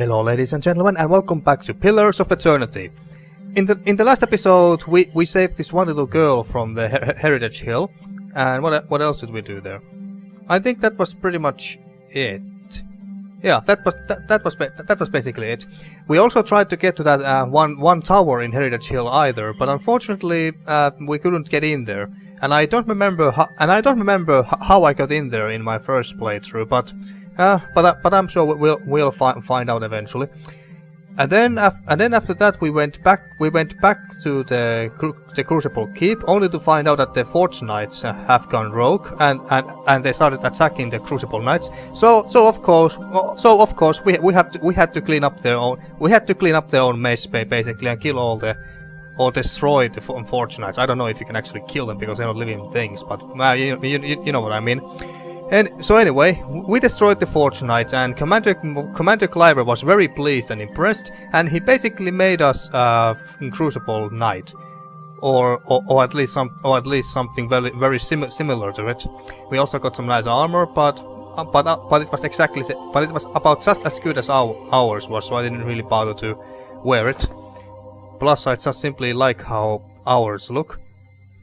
Hello ladies and gentlemen, and welcome back to Pillars of Eternity. In the last episode we saved this one little girl from the Heritage Hill, and what else did we do there? I think that was pretty much it. Yeah, that was basically it. We also tried to get to that one tower in Heritage Hill either, but unfortunately we couldn't get in there. And I don't remember how I got in there in my first playthrough, but I'm sure we'll find out eventually. And then after that we went back to the Crucible Keep, only to find out that the Forge Knights have gone rogue and they started attacking the Crucible Knights. So of course we had to clean up their own mess basically, and kill all the or destroy the Forge Knights. I don't know if you can actually kill them because they're not living things, but you know what I mean. And so anyway, we destroyed the Forge Knights, and Commander Cliver was very pleased and impressed, and he basically made us Crucible Knight, or at least something very similar to it. We also got some nice armor, but it was about just as good as ours was, so I didn't really bother to wear it. Plus, I just simply like how ours look.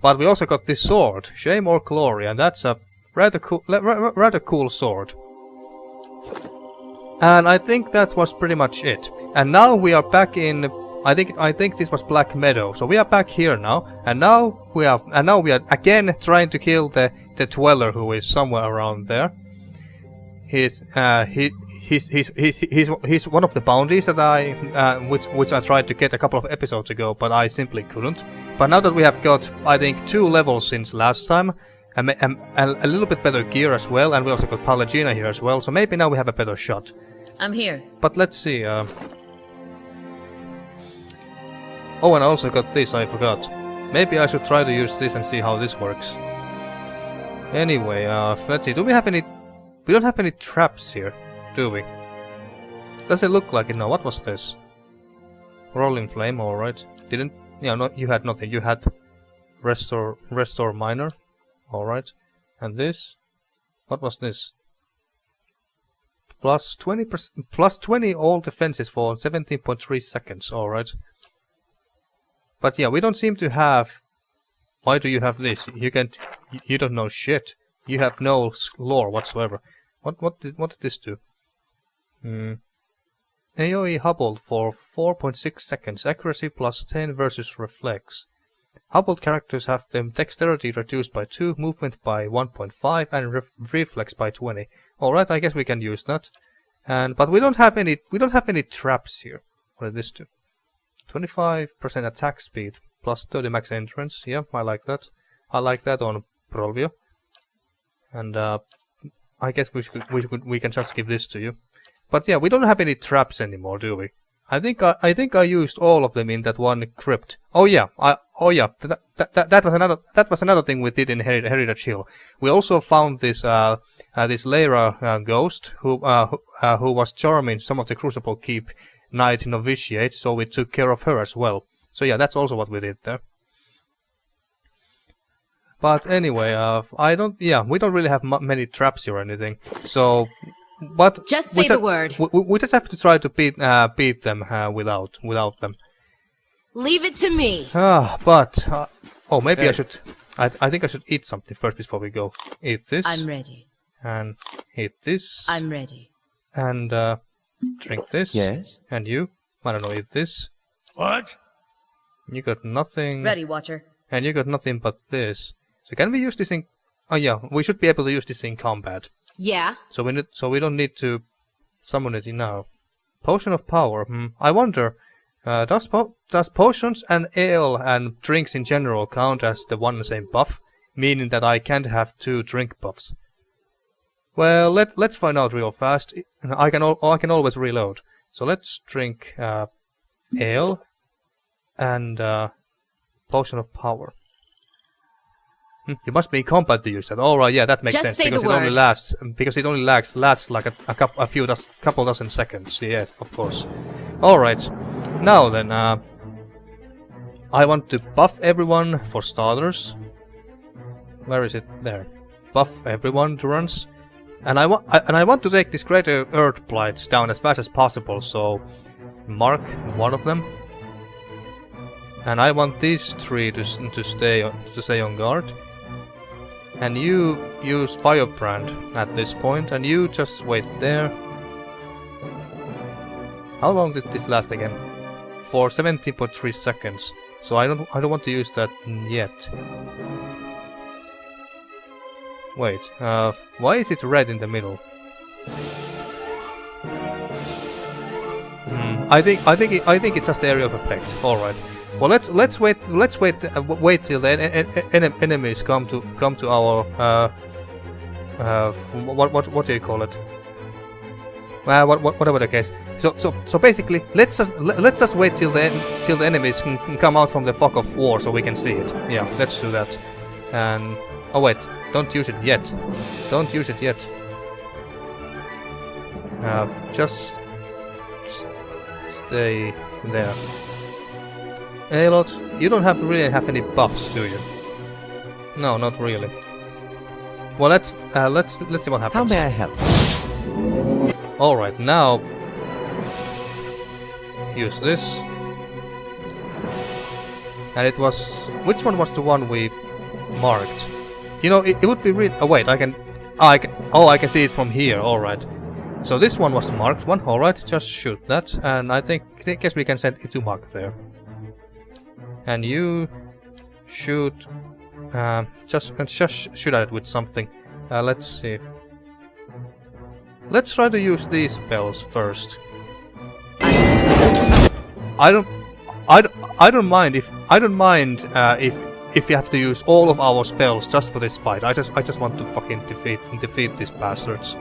But we also got this sword, Shame or Glory, and that's a rather cool sword. And I think that was pretty much it. And now we are back in. I think this was Black Meadow. So we are back here now, and now we are again trying to kill the Dweller, who is somewhere around there. He's one of the bounties that which I tried to get a couple of episodes ago, but I simply couldn't. But now that we have got, I think, 2 levels since last time, and a little bit better gear as well, and we also got Pallegina here as well, so maybe now we have a better shot. I'm here. But let's see. Oh, and I also got this, I forgot. Maybe I should try to use this and see how this works. Anyway, let's see. Do we have any? We don't have any traps here, do we? Does it look like it? No. What was this? Rolling Flame. All right. Didn't? Yeah. No. You had nothing. You had Restore Minor. Alright, and this? What was this? Plus 20 all defenses for 17.3 seconds, alright. But yeah, we don't seem to have... Why do you have this? You don't know shit. You have no lore whatsoever. What did this do? AoE hobbled for 4.6 seconds, accuracy plus 10 versus reflex. Hobbled characters have their dexterity reduced by 2, movement by 1.5, and reflex by 20. Alright, I guess we can use that. But we don't have any traps here. What did this do? 25% attack speed plus 30 max entrance. Yeah, I like that. I like that on Prolvio. And I guess we can just give this to you. But yeah, we don't have any traps anymore, do we? I think I used all of them in that one crypt. Oh yeah, that was another thing we did in Heritage Hill. We also found this this Lyra ghost who was charming some of the Crucible Keep Knight novitiates, so we took care of her as well. So yeah, that's also what we did there. But anyway, we don't really have many traps or anything. So. But just say the word. We just have to try to beat them without them. Leave it to me. But oh, maybe hey. I think I should eat something first before we go. Eat this. I'm ready. And eat this. I'm ready. And drink this. Yes. And you? I don't know. Eat this. What? You got nothing. Ready, Watcher. And you got nothing but this. So can we use this in? Oh yeah, we should be able to use this in combat. Yeah. So we don't need to summon it now. Potion of Power. I wonder, does potions and ale and drinks in general count as the one and the same buff, meaning that I can't have 2 drink buffs? Well, let's find out real fast. I can always reload. So let's drink ale and Potion of Power. You must be in combat to use that. Alright, yeah, that makes sense because it only lasts like a couple dozen seconds. Yes, of course. Alright. Now then, I want to buff everyone for starters. Where is it? There. Buff everyone, Durance. And I want to take this greater earth blights down as fast as possible, so mark one of them. And I want these 3 to stay on guard. And you use Firebrand at this point, and you just wait there. How long did this last again? For 17.3 seconds. So I don't want to use that yet. Wait, why is it red in the middle? I think it's just the area of effect. All right. Well, let's wait till the enemies come to our what do you call it? Whatever the case. So basically, let's just wait till the enemies can come out from the fog of war so we can see it. Yeah, let's do that. And oh wait, don't use it yet. Don't use it yet. Just stay there. Aloth, you don't really have any buffs, do you? No, not really. Well, let's see what happens. How may I help? All right, now use this. And it was, which one was the one we marked? You know, it would be really. Oh wait, I can see it from here. All right. So this one was the marked one. All right, just shoot that, and I guess we can send it to mark there. And you shoot. Just shoot at it with something. Let's see. Let's try to use these spells first. I don't mind if you have to use all of our spells just for this fight. I just want to fucking defeat these bastards.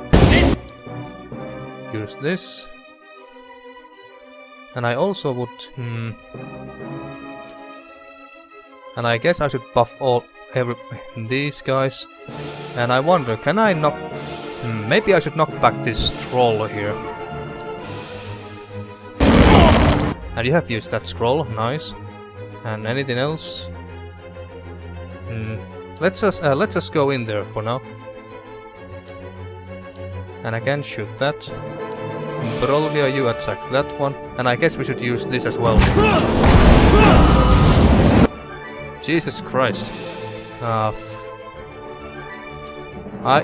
Use this. And I also would and I guess I should buff these guys. And I wonder, can I knock? Maybe I should knock back this troll here. And you have used that scroll, nice. And anything else? Let's just go in there for now. And I can shoot that. Brolvia, you attack that one. And I guess we should use this as well. Jesus Christ.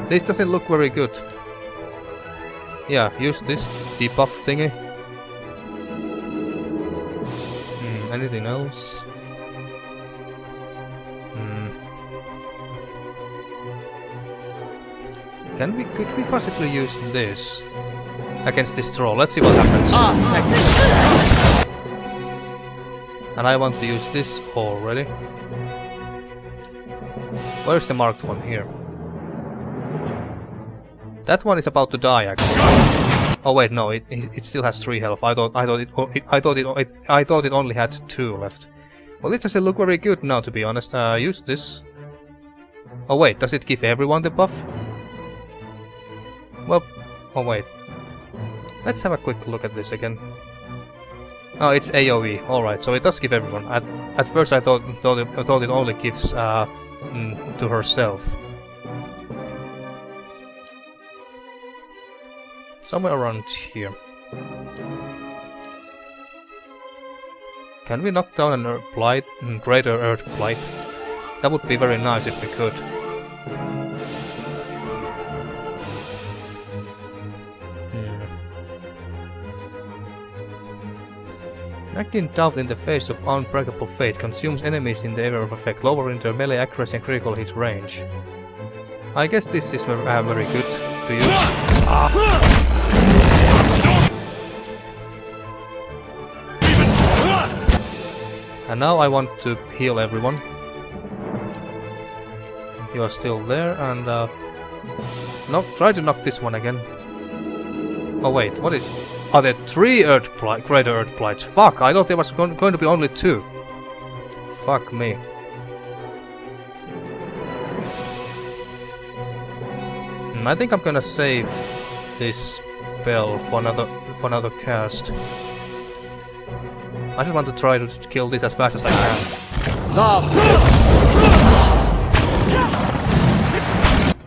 This doesn't look very good. Yeah, use this debuff thingy. Anything else? Could we possibly use this against this troll? Let's see what happens. And I want to use this already. Where's the marked one? Here. That one is about to die, actually. Oh wait, no, it still has 3 health. I thought it only had 2 left. Well, this doesn't look very good now, to be honest. Use this. Oh wait, does it give everyone the buff? Well, oh wait. Let's have a quick look at this again. Oh, it's AoE. All right, so it does give everyone. At first, I thought it only gives to herself. Somewhere around here. Can we knock down an Earth Blight, Greater Earth Blight? That would be very nice if we could. Knocking doubt in the face of unbreakable fate consumes enemies in the area of effect, lowering their melee accuracy and critical hit range. I guess this is very good to use. And now I want to heal everyone. You are still there, and try to knock this one again. Oh wait, what is? Are there 3 Greater Earth Blights? Fuck! I thought there was going to be only 2. Fuck me. I think I'm gonna save this spell for another cast. I just want to try to kill this as fast as I can.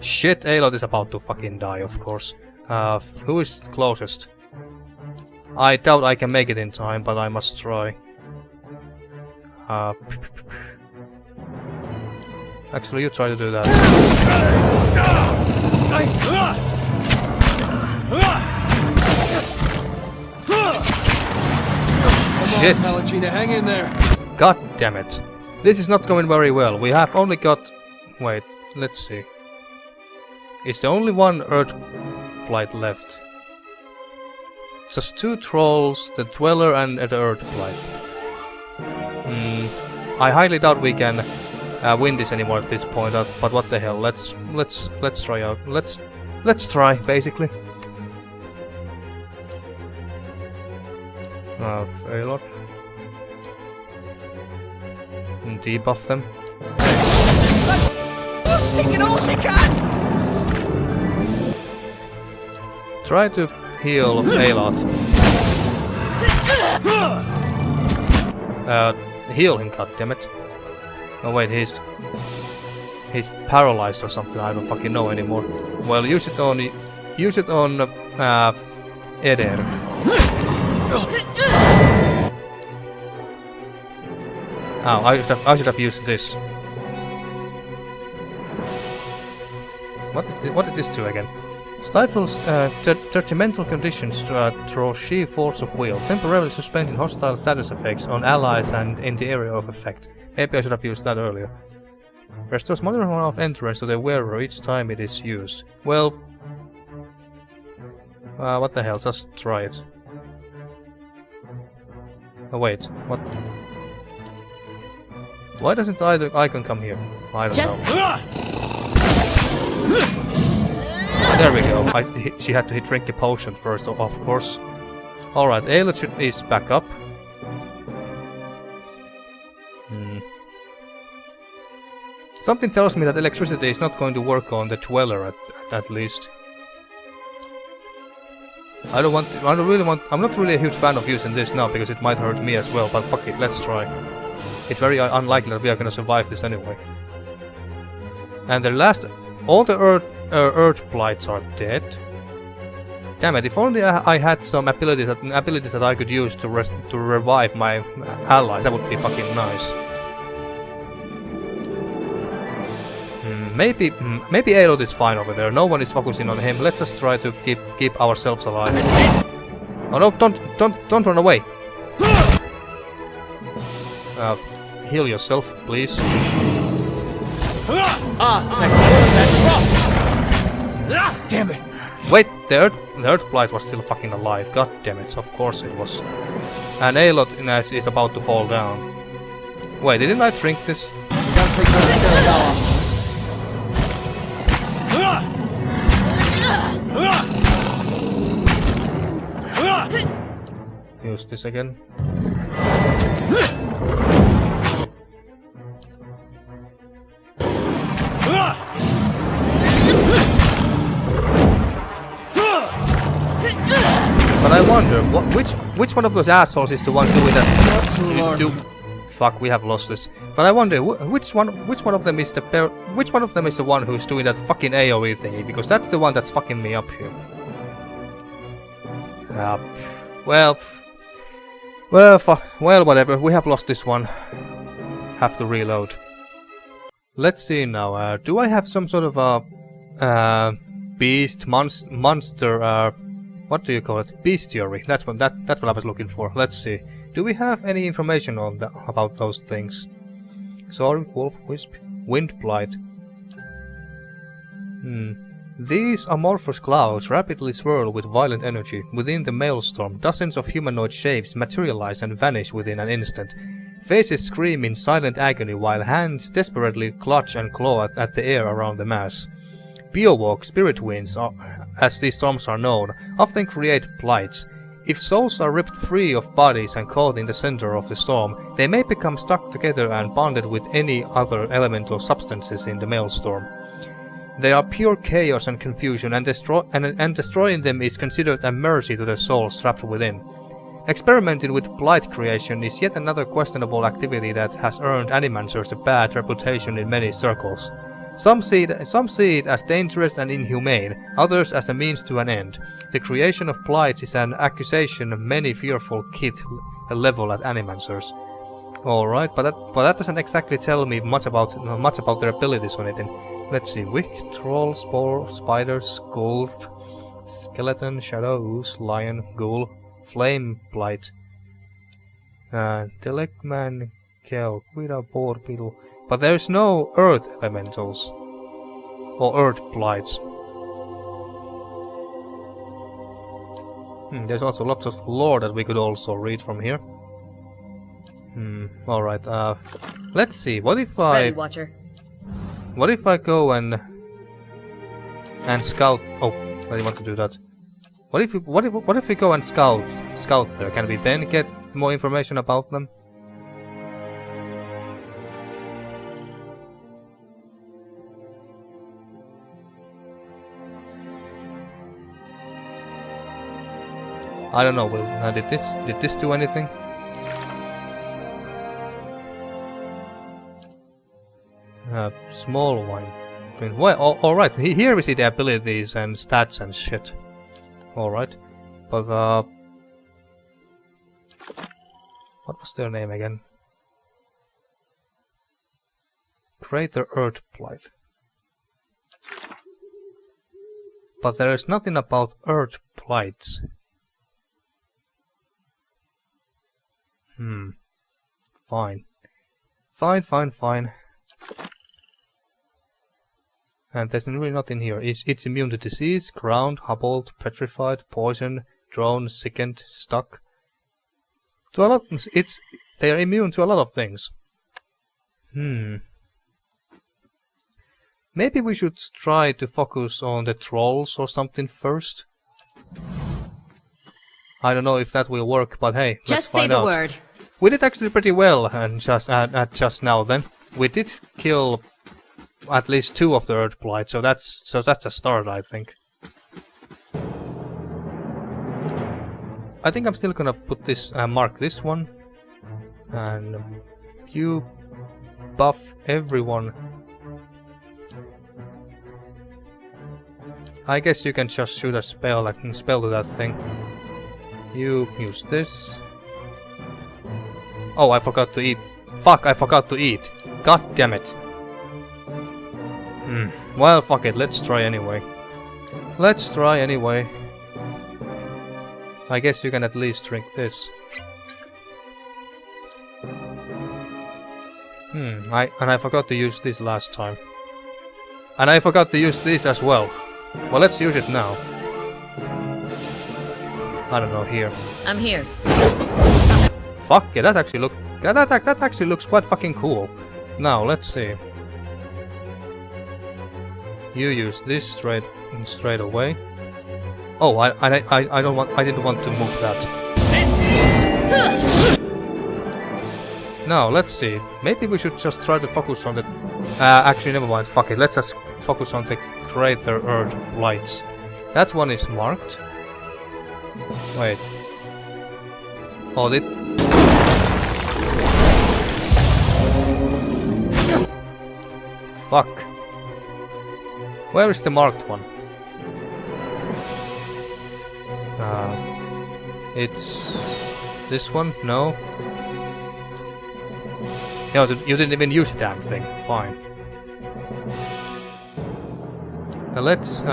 Shit, Aloy is about to fucking die, of course. Who is closest? I doubt I can make it in time, but I must try. Actually, you try to do that. Shit! Palangina, hang in there. God damn it. This is not going very well. We have only got... Wait, let's see. Is there only one Earth Blight left? Just 2 trolls, the Dweller and the Earth Blight. I highly doubt we can win this anymore at this point, but what the hell, let's try out. Let's try, basically. A lot. And debuff them. Taking all she can. Try to heal Alot. Heal him, goddammit. Oh wait, he's paralyzed or something. I don't fucking know anymore. Well, use it on Eder. Oh, I should have used this. What did this do again? Stifles detrimental conditions through sheer force of will, temporarily suspending hostile status effects on allies and in the area of effect. Maybe I should have used that earlier. Restores moderate amount of endurance to the wearer each time it is used. Well... what the hell, just try it. Oh wait, what? Why doesn't either icon come here? I don't know. There we go. She had to drink a potion first, of course. Alright, Aloy is back up. Something tells me that electricity is not going to work on the Dweller at least. I'm not really a huge fan of using this now because it might hurt me as well, but fuck it, let's try. It's very unlikely that we are gonna survive this anyway. And all the Earth Blights are dead. Damn it! If only I had some abilities that I could use to revive my allies, that would be fucking nice. Maybe Aloy is fine over there. No one is focusing on him. Let's just try to keep ourselves alive. Oh no! Don't run away. Heal yourself, please. Damn it! Wait, the Earth Blight was still fucking alive. God damn it! Of course it was. And Aloy is about to fall down. Wait, didn't I drink this? Use this again. But I wonder, which one of those assholes is the one doing that? Fuck, we have lost this. But I wonder, which one of them is the one who's doing that fucking AoE thingy? Because that's the one that's fucking me up here. Well, whatever. We have lost this one. Have to reload. Let's see now. Do I have some sort of a beast monster? What do you call it? Bestiary. That's what I was looking for. Let's see. Do we have any information on about those things? Sorry, Wolf Wisp, Wind Blight. These amorphous clouds rapidly swirl with violent energy. Within the maelstrom, dozens of humanoid shapes materialize and vanish within an instant. Faces scream in silent agony while hands desperately clutch and claw at the air around the mass. Biowalk spirit winds, as these storms are known, often create blights. If souls are ripped free of bodies and caught in the center of the storm, they may become stuck together and bonded with any other elemental substances in the maelstrom. They are pure chaos and confusion, and destroying them is considered a mercy to the souls trapped within. Experimenting with blight creation is yet another questionable activity that has earned Animancers a bad reputation in many circles. Some see it as dangerous and inhumane, others as a means to an end. The creation of blights is an accusation many fearful Caed level at animancers. Alright, but that doesn't exactly tell me much about their abilities or anything. Let's see, wick, troll, spore, spider, skull, skeleton, shadow, ooze, lion, ghoul, flame blight, delectman, kel, quida, boar, beetle. But there's no earth elementals or earth blights. There's also lots of lore that we could also read from here. Alright, let's see, what if Ready, Watcher. What if I go and scout? Oh, I didn't want to do that. What if we go and scout there? Can we then get more information about them? I don't know. Well, did this do anything? Small wine. Well, alright, here we see the abilities and stats and shit. Alright. But, what was their name again? Crater Earth Blight. But there is nothing about Earth Blights. Fine. Fine. And there's really nothing here. It's immune to disease, ground, hobbled, petrified, poison, drawn, sickened, stuck. To a lot, they are immune to a lot of things. Maybe we should try to focus on the trolls or something first. I don't know if that will work, but hey, let's find out. Just say the word. We did actually pretty well, and just now. Then we did kill at least 2 of the Earth Blight, so that's a start, I think. I think I'm still gonna put this mark this one, and you buff everyone. I guess you can just shoot a spell to that thing. You use this. Oh, I forgot to eat. Fuck, I forgot to eat. God damn it. Well, fuck it, let's try anyway. I guess you can at least drink this. I forgot to use this last time. And I forgot to use this as well. Well, let's use it now. I don't know, here. I'm here. Fuck yeah, that actually looks quite fucking cool. Now, let's see. You use this straight away. Oh, I didn't want to move that. Now, let's see. Maybe we should just try to focus on the... actually, never mind. Fuck it. Let's just focus on the Crater Earth Blights. That one is marked. Wait. Oh, fuck. Where is the marked one? It's... this one? No? You didn't even use the damn thing. Fine. Let's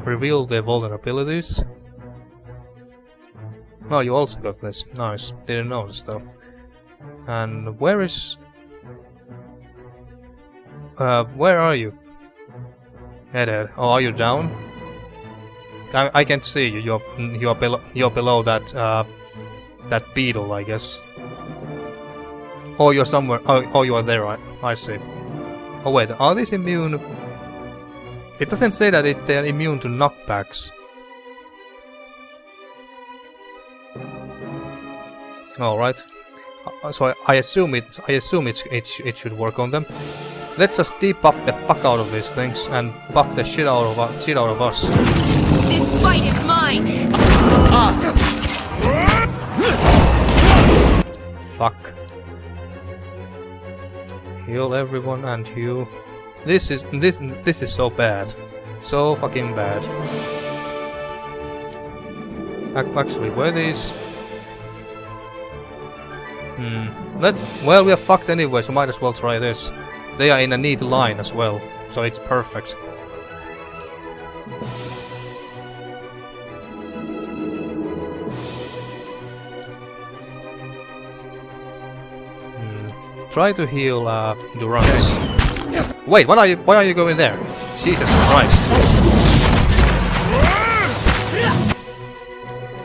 reveal the vulnerabilities. Oh, you also got this. Nice. Didn't notice though. And where is... where are you? Hey there. Oh, are you down? I can't see you. You're below that that beetle, I guess. Oh, you're somewhere. Oh, you are there. I see. Oh wait, are these immune? It doesn't say that they are immune to knockbacks. All right. So I assume it should work on them. Let's just debuff the fuck out of these things and buff the shit out of us. This fight is mine. Fuck. Heal everyone and you. This is so bad. So fucking bad. Actually, were these? Well, we are fucked anyway, so might as well try this. They are in a neat line as well, so it's perfect. Try to heal Durance. Wait, why are you going there? Jesus Christ.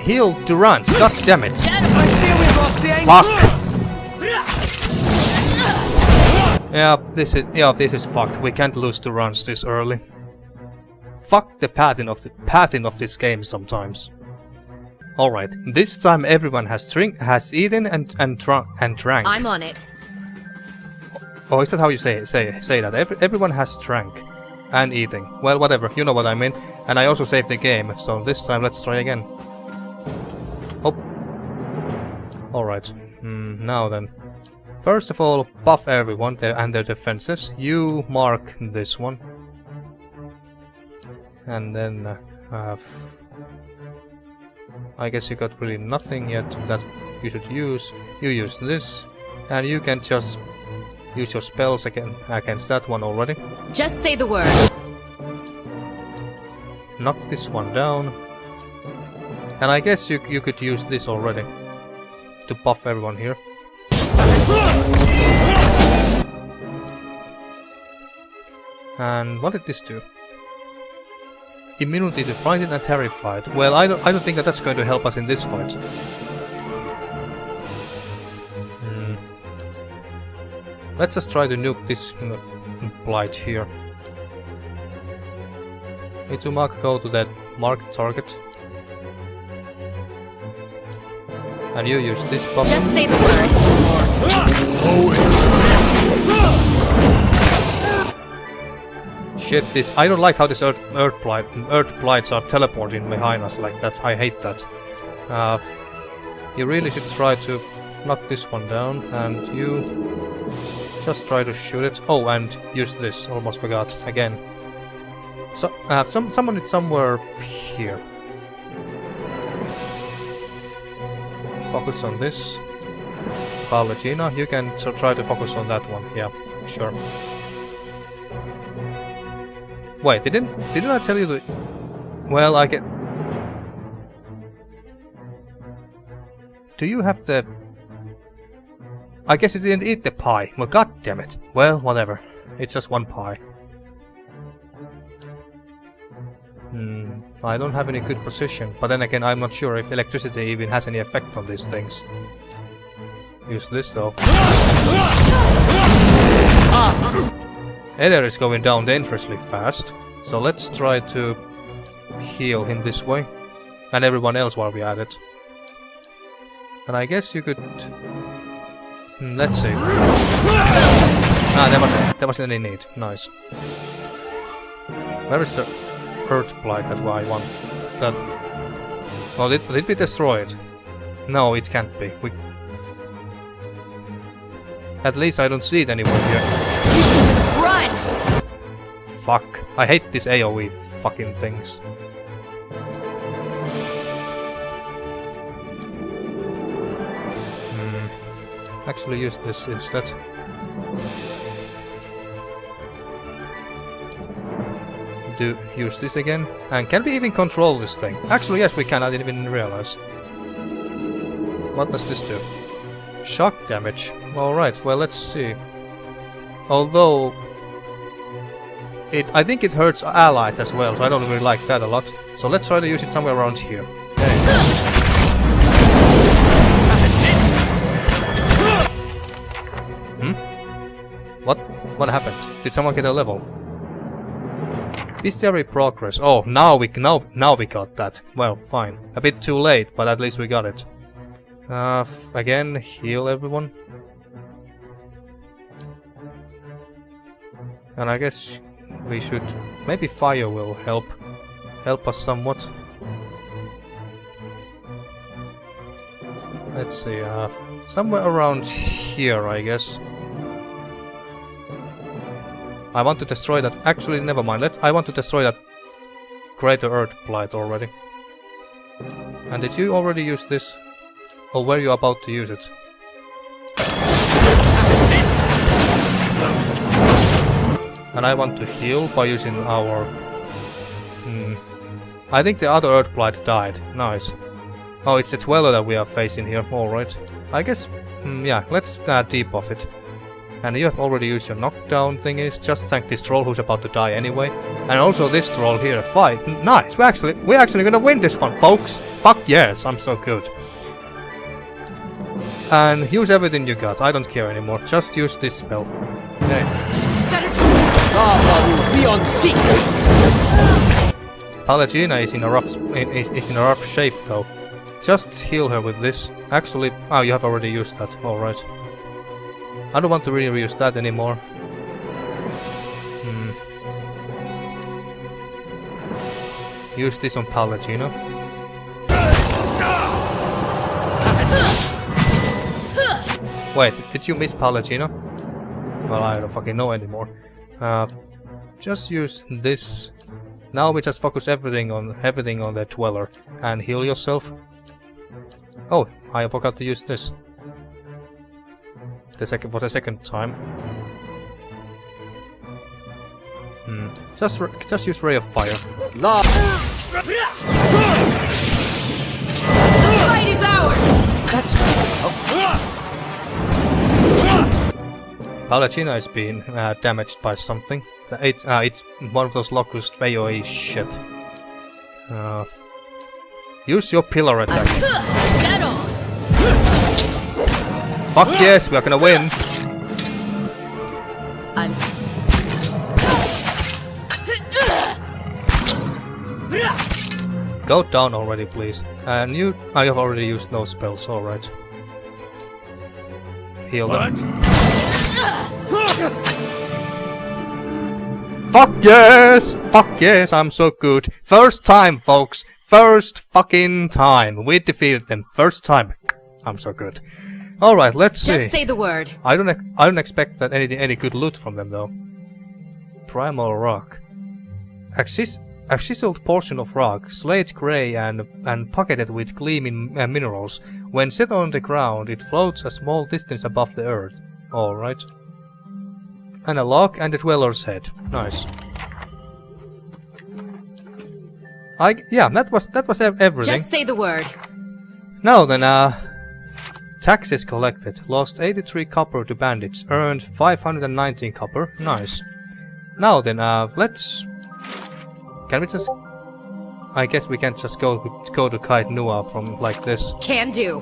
Heal Durance, god damn it. Fuck. Yeah, this is fucked. We can't lose Durance this early. Fuck the pattern of this game sometimes. Alright, this time everyone has eaten and drank. I'm on it. Oh, is that how you say that? Everyone has drank and eating. Well, whatever, you know what I mean. And I also saved the game, so this time let's try again. Oh. Alright, now then. First of all, buff everyone and their defenses. You mark this one. And then, I guess you got really nothing yet that you should use. You use this, and you can just use your spells against that one already. Just say the word. Knock this one down. And I guess you could use this already to buff everyone here. And what did this do? Immunity to frightened and terrified. Well, I don't think that's going to help us in this fight. Let's just try to nuke this blight here. Need to go to that marked target. And you use this buff. Just say the word. Shit, this. I don't like how this earth blights are teleporting behind us like that. I hate that. You really should try to knock this one down, and you just try to shoot it. Oh, and use this. Almost forgot again. So, someone is somewhere here. Focus on this. Pallegina, you can try to focus on that one. Yeah, sure. Wait, didn't I tell you to? Well, I get. Do you have the? I guess you didn't eat the pie. Well, god damn it. Well, whatever. It's just one pie. I don't have any good position, but then again, I'm not sure if electricity even has any effect on these things. Use this though. Eder is going down dangerously fast, so let's try to heal him this way, and everyone else while we're at it. And I guess you could. Let's see. There wasn't any need. Nice. Where is the Earth Blight that I want? That. Oh, did we destroy it? No, it can't be. At least I don't see it anywhere here. Run! Fuck. I hate these AoE fucking things. Actually use this instead. Use this again. And can we even control this thing? Actually, yes, we can. I didn't even realize. What does this do? Shock damage. Alright, well, let's see. Although I think it hurts allies as well, so I don't really like that a lot. So let's try to use it somewhere around here. There you go. What happened? Did someone get a level? Bestiary progress. Oh, now we got that. Well, fine. A bit too late, but at least we got it. Again, heal everyone. And I guess we should. Maybe fire will help us somewhat. Let's see. Somewhere around here, I guess. I want to destroy that. Actually, never mind. I want to destroy that Greater Earth Blight already. And did you already use this? Or were you about to use it? And I want to heal by using our... I think the other Earth Blight died. Nice. Oh, it's the Dweller that we are facing here. Alright. I guess... yeah, let's debuff it. And you have already used your knockdown thingies. Just thank this troll who's about to die anyway. And also this troll here. Fight. Nice. We're actually gonna win this one, folks. Fuck yes, I'm so good. And use everything you got. I don't care anymore. Just use this spell. Hey. Better Be on seat. Pallegina is in a rough shape though. Just heal her with this. Actually, oh, you have already used that. Alright. I don't want to really use that anymore. Use this on Pallegina. Wait, did you miss Pallegina? Well, I don't fucking know anymore. Just use this. Now we just focus everything on the Dweller and heal yourself. Oh, I forgot to use this. For the second time. Just use Ray of Fire. The fight is ours! Pallegina is being damaged by something. It's one of those locust AoE shit. Use your pillar attack. Fuck yes, we are gonna win. Go down already, please. And I have already used those spells. All right. Heal them. Fuck yes! Fuck yes, I'm so good. First time, folks. First fucking time. We defeated them. First time. I'm so good. Alright, let's see. Just say the word. I don't expect that any good loot from them though. Primal rock. A chiseled portion of rock, slate grey and pocketed with gleaming minerals. When set on the ground, it floats a small distance above the earth. Alright. And a log and a Dweller's head. Nice. Yeah, that was everything. Just say the word. Now then, taxes collected. Lost 83 copper to bandits. Earned 519 copper. Nice. Now then, let's... Can we just... I guess we can't just go to Caed Nua from like this. Can do.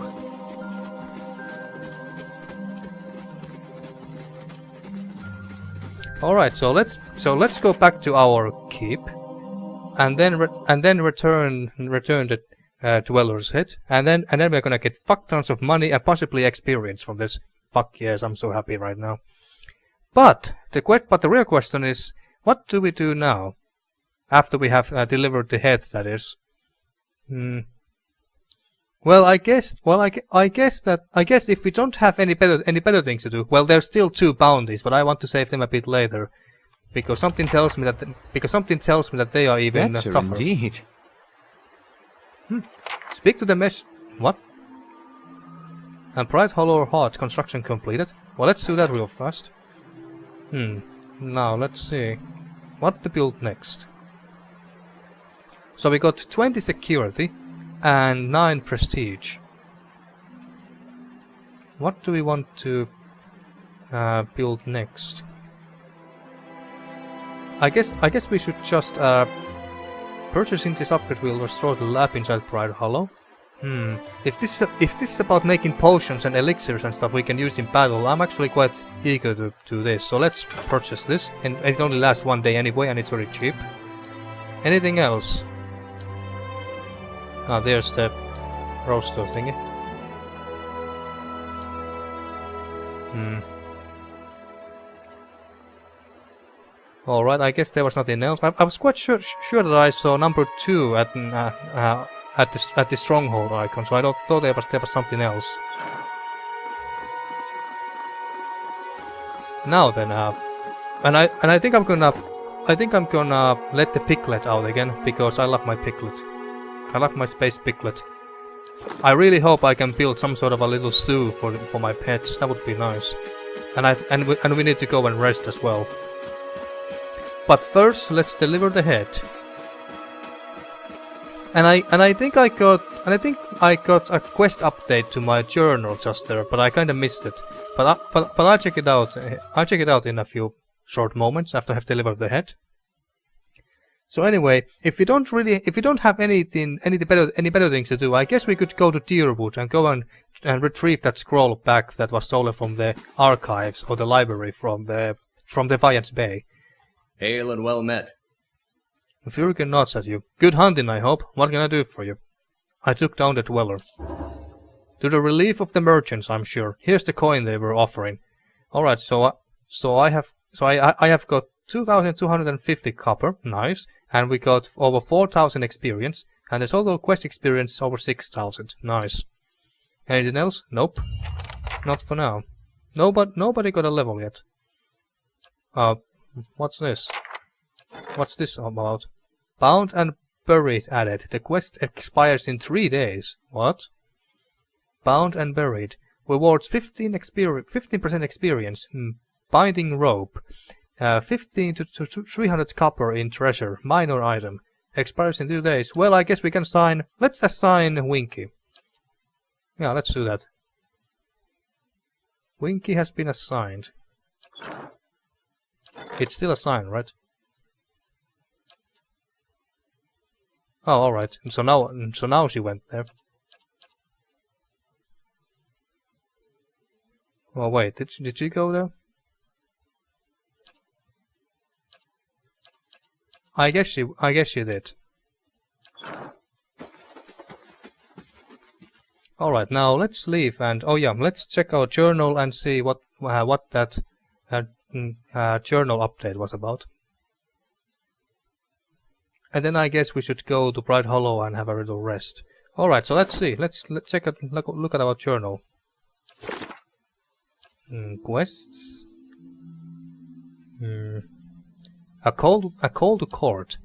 Alright, so let's go back to our keep. And then return the Dweller's head. And then we're gonna get fuck tons of money and possibly experience from this. Fuck yes, I'm so happy right now. But the real question is, what do we do now? After we have delivered the head, that is. Well, I guess if we don't have any better things to do, well, there's still 2 bounties, but I want to save them a bit later, because something tells me that they are even tougher. Indeed. Speak to the mesh. What? And Bright Hollow Heart construction completed. Well, let's do that real fast. Now let's see what to build next. So we got 20 security and 9 prestige. What do we want to build next? I guess we should just purchasing this upgrade will restore the lab inside Bright Hollow. If this is about making potions and elixirs and stuff we can use in battle, I'm actually quite eager to do this. So let's purchase this, and it only lasts 1 day anyway, and it's very cheap. Anything else? Ah, there's the roaster thingy. Alright, I guess there was nothing else. I was quite sure that I saw number 2 at the Stronghold icon, so I thought there was something else. Now then, I think I'm gonna let the piglet out again because I love my piglet. I love my space piglet. I really hope I can build some sort of a little zoo for my pets. That would be nice. And we need to go and rest as well. But first, let's deliver the head. And I think I got a quest update to my journal just there, but I kind of missed it. But I'll check it out. I'll check it out in a few short moments after I have delivered the head. So anyway, if you don't have any better things to do, I guess we could go to Deerwood and go and retrieve that scroll back that was stolen from the archives or the library from Defiance Bay. Hail and well met. Furican nods at you. Good hunting, I hope. What can I do for you? I took down the dweller. To the relief of the merchants, I'm sure. Here's the coin they were offering. Alright, so I have got 2,250 copper, nice, and we got over 4,000 experience, and the total quest experience over 6,000, nice. Anything else? Nope. Not for now. Nobody got a level yet. What's this? What's this about? Bound and buried added. The quest expires in 3 days. What? Bound and buried. Rewards 15% experience. Binding rope. 15 to 300 copper in treasure. Minor item. Expires in 2 days. Well, I guess we can sign. Let's assign Winky. Yeah, let's do that. Winky has been assigned. It's still assigned, right? Oh, alright. So now she went there. Oh wait, did she go there? I guess she did. Alright, now let's leave and let's check our journal and see what that journal update was about. And then I guess we should go to Bright Hollow and have a little rest. Alright, so let's see. Let's look at our journal. Quests. A call to court.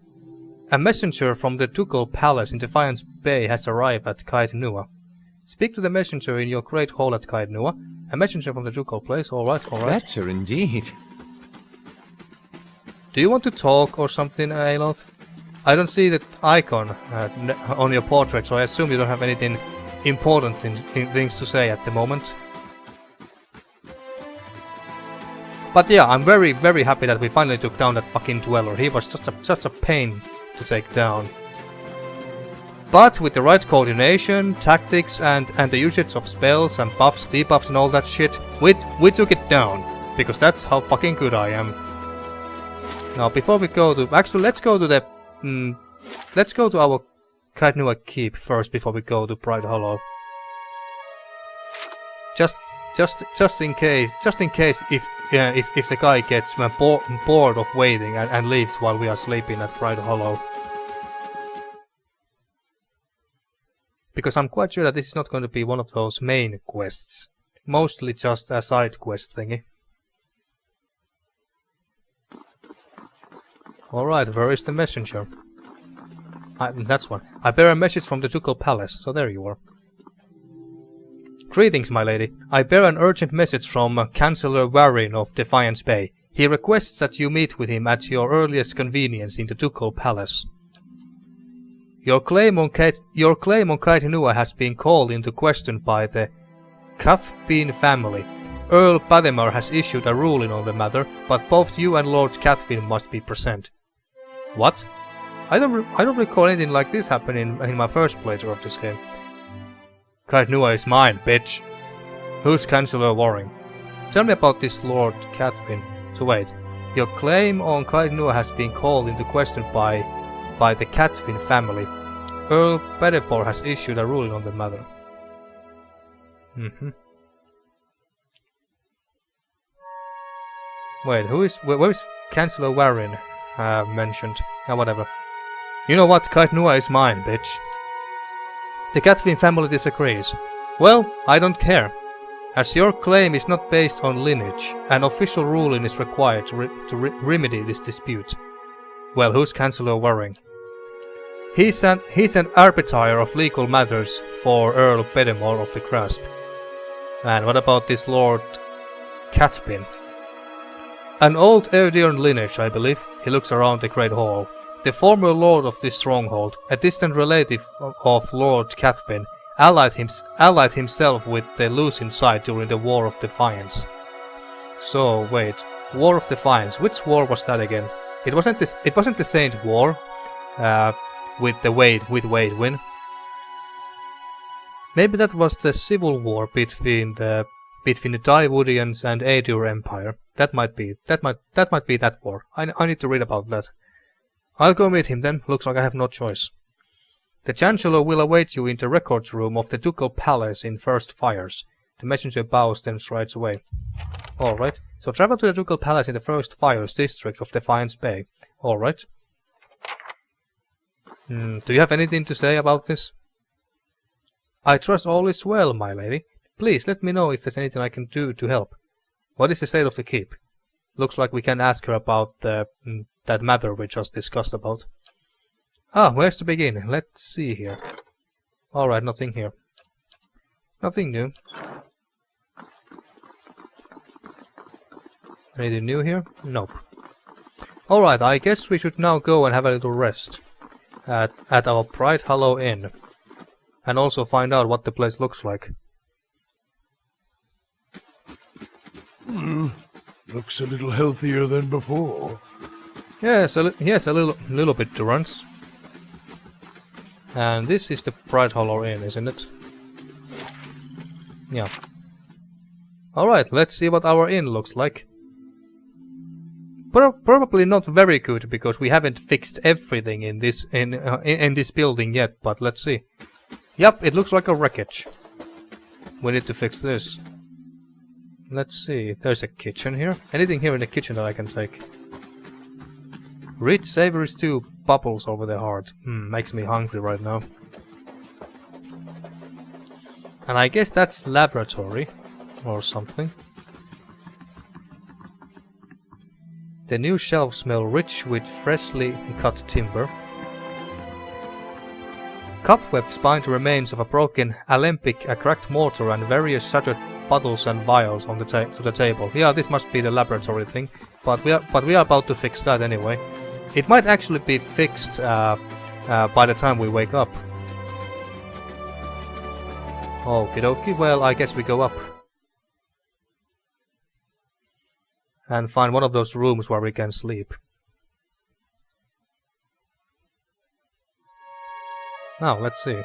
A messenger from the Ducal Palace in Defiance Bay has arrived at Caed Nua. Speak to the messenger in your great hall at Caed Nua. A messenger from the Ducal Place. Alright. Better indeed. Do you want to talk or something, Aloth? I don't see that icon on your portrait, so I assume you don't have anything important things to say at the moment. But yeah, I'm very, very happy that we finally took down that fucking dweller. He was such a pain to take down. But with the right coordination, tactics, and the usage of spells and buffs, debuffs and all that shit, we took it down. Because that's how fucking good I am. Now, before we go to... Actually, let's go to the... let's go to our Caed Nua keep first before we go to Bright Hollow. Just in case if the guy gets bored of waiting and leaves while we are sleeping at Bright Hollow. Because I'm quite sure that this is not going to be one of those main quests. Mostly just a side quest thingy. Alright, where is the messenger? That's one. I bear a message from the Ducal Palace, so there you are. Greetings, my lady. I bear an urgent message from Chancellor Warren of Defiance Bay. He requests that you meet with him at your earliest convenience in the Ducal Palace. Your claim on Caed Nua has been called into question by the Gathbin family. Earl Bademar has issued a ruling on the matter, but both you and Lord Gathbin must be present. What? I don't recall anything like this happening in my first playthrough of this game. Caed Nua is mine, bitch. Who's Chancellor Warring? Tell me about this Lord Gathbin. So wait, your claim on Caed Nua has been called into question by the Gathbin family. Earl Bademar has issued a ruling on the matter. Wait, where is Chancellor Warren mentioned? Whatever. You know what, Caed Nua is mine, bitch. The Gathbin family disagrees. Well, I don't care. As your claim is not based on lineage, an official ruling is required to remedy this dispute. Well, who's Chancellor Waring? He's an arbiter of legal matters for Earl Bedemore of the Grasp. And what about this Lord Gathbin? An old Eodeon lineage, I believe. He looks around the Great Hall. The former lord of this stronghold, a distant relative of Lord Gathbin, allied himself with the Lucian side during the War of Defiance. So wait, War of Defiance. Which war was that again? It wasn't the Saint War with Wade win. Maybe that was the civil war between the Daiwodians and Aedur Empire. That might be that war. I need to read about that. I'll go meet him then. Looks like I have no choice. The Chancellor will await you in the records room of the Ducal Palace in First Fires. The messenger bows then strides away. Alright, so travel to the Ducal Palace in the First Fires district of Defiance Bay. Alright. Do you have anything to say about this? I trust all is well, my lady. Please let me know if there's anything I can do to help. What is the state of the keep? Looks like we can ask her about that matter we just discussed about. Ah, where's to begin? Let's see here. Alright, nothing here. Nothing new. Anything new here? Nope. Alright, I guess we should now go and have a little rest at our Bright Hollow Inn. And also find out what the place looks like. Looks a little healthier than before. Yes, a little bit, Durance. And this is the Bright Hollow Inn, isn't it? Yeah. Alright, let's see what our inn looks like. Probably not very good, because we haven't fixed everything in this building yet, but let's see. Yep, it looks like a wreckage. We need to fix this. Let's see, there's a kitchen here. Anything here in the kitchen that I can take? Rich savory stew bubbles over the heart. Makes me hungry right now. And I guess that's laboratory or something. The new shelves smell rich with freshly cut timber. Cobwebs bind the remains of a broken alembic, a cracked mortar, and various shattered bottles and vials on to the table. Yeah, this must be the laboratory thing, but we are about to fix that anyway. It might actually be fixed by the time we wake up. Okie dokie, well, I guess we go up. And find one of those rooms where we can sleep. Now, let's see.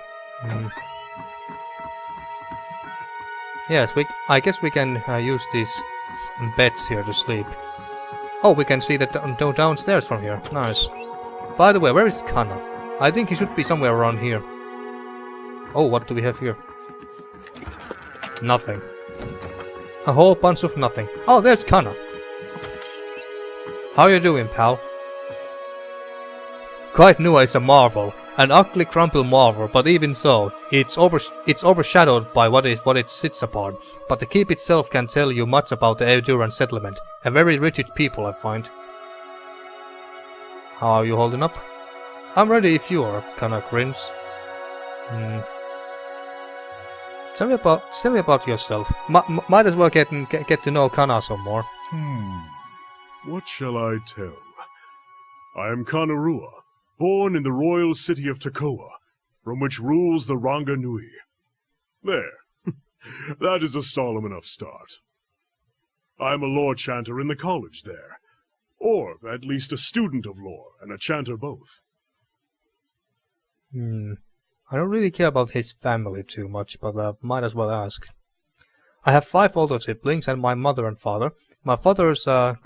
Yes, I guess we can use these beds here to sleep. Oh, we can see that downstairs from here. Nice. By the way, where is Kana? I think he should be somewhere around here. Oh, what do we have here? Nothing. A whole bunch of nothing. Oh, there's Kana. How you doing, pal? Caed Nua is a marvel. An ugly, crumpled marvel, but even so, it's overshadowed by what it sits upon. But the keep itself can tell you much about the Eoduran settlement. A very rigid people, I find. How are you holding up? I'm ready if you are, Kana grins. Tell me about yourself. Might as well get to know Kana some more. What shall I tell? I am Caed Nua, born in the royal city of Tekoa, from which rules the Ranga Nui. There. That is a solemn enough start. I am a lore chanter in the college there, or at least a student of lore and a chanter both. I don't really care about his family too much, but I might as well ask. I have 5 older siblings and my mother and father. My father is a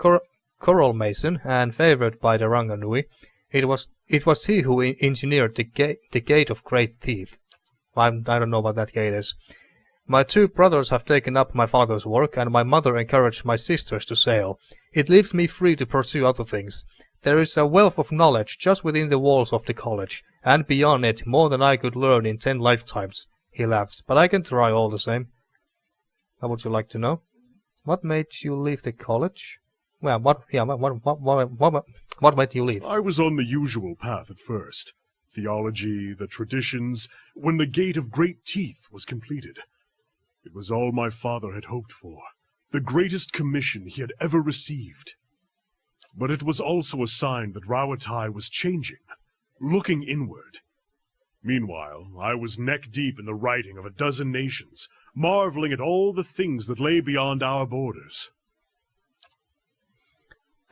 coral mason and favored by the Ranga Nui. It was he who engineered the Gate of Great Teeth. I don't know what that gate is. My 2 brothers have taken up my father's work, and my mother encouraged my sisters to sail. It leaves me free to pursue other things. There is a wealth of knowledge just within the walls of the college, and beyond it more than I could learn in 10 lifetimes. He laughs, but I can try all the same. What would you like to know? What made you leave the college? Well, what made you leave? I was on the usual path at first. Theology, the traditions, when the Gate of Great Teeth was completed. It was all my father had hoped for, the greatest commission he had ever received. But it was also a sign that Rawatai was changing, looking inward. Meanwhile, I was neck-deep in the writing of a dozen nations, marveling at all the things that lay beyond our borders.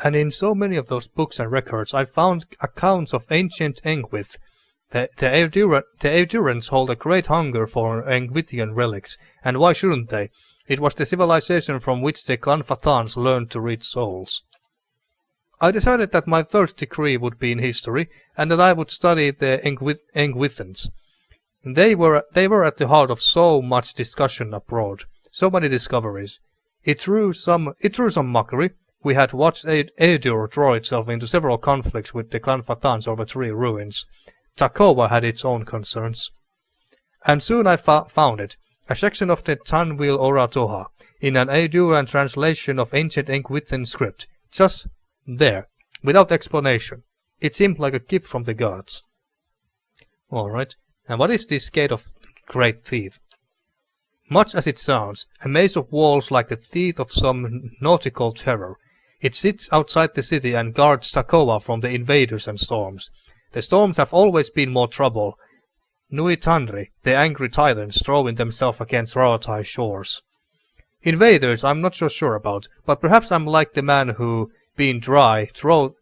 And in so many of those books and records I found accounts of ancient Engwith. The Eudurans hold a great hunger for Engwithian relics, and why shouldn't they? It was the civilization from which the Clanfathans learned to read souls. I decided that my third degree would be in history, and that I would study the Engwithans. They were at the heart of so much discussion abroad, so many discoveries. It drew some mockery. We had watched Eudur draw itself into several conflicts with the Clanfathans over 3 ruins. Takoa had its own concerns. And soon I found it, a section of the Tanwil Oratoha, in an Euduran translation of ancient Engwithan script, just there, without explanation. It seemed like a gift from the gods. Alright, and what is this Gate of Great Teeth? Much as it sounds, a maze of walls like the teeth of some nautical terror. It sits outside the city and guards Takoa from the invaders and storms. The storms have always been more trouble. Nui Tandri, the angry titans, throwing themselves against Rawatai shores. Invaders I'm not so sure about, but perhaps I'm like the man who, being dry, throws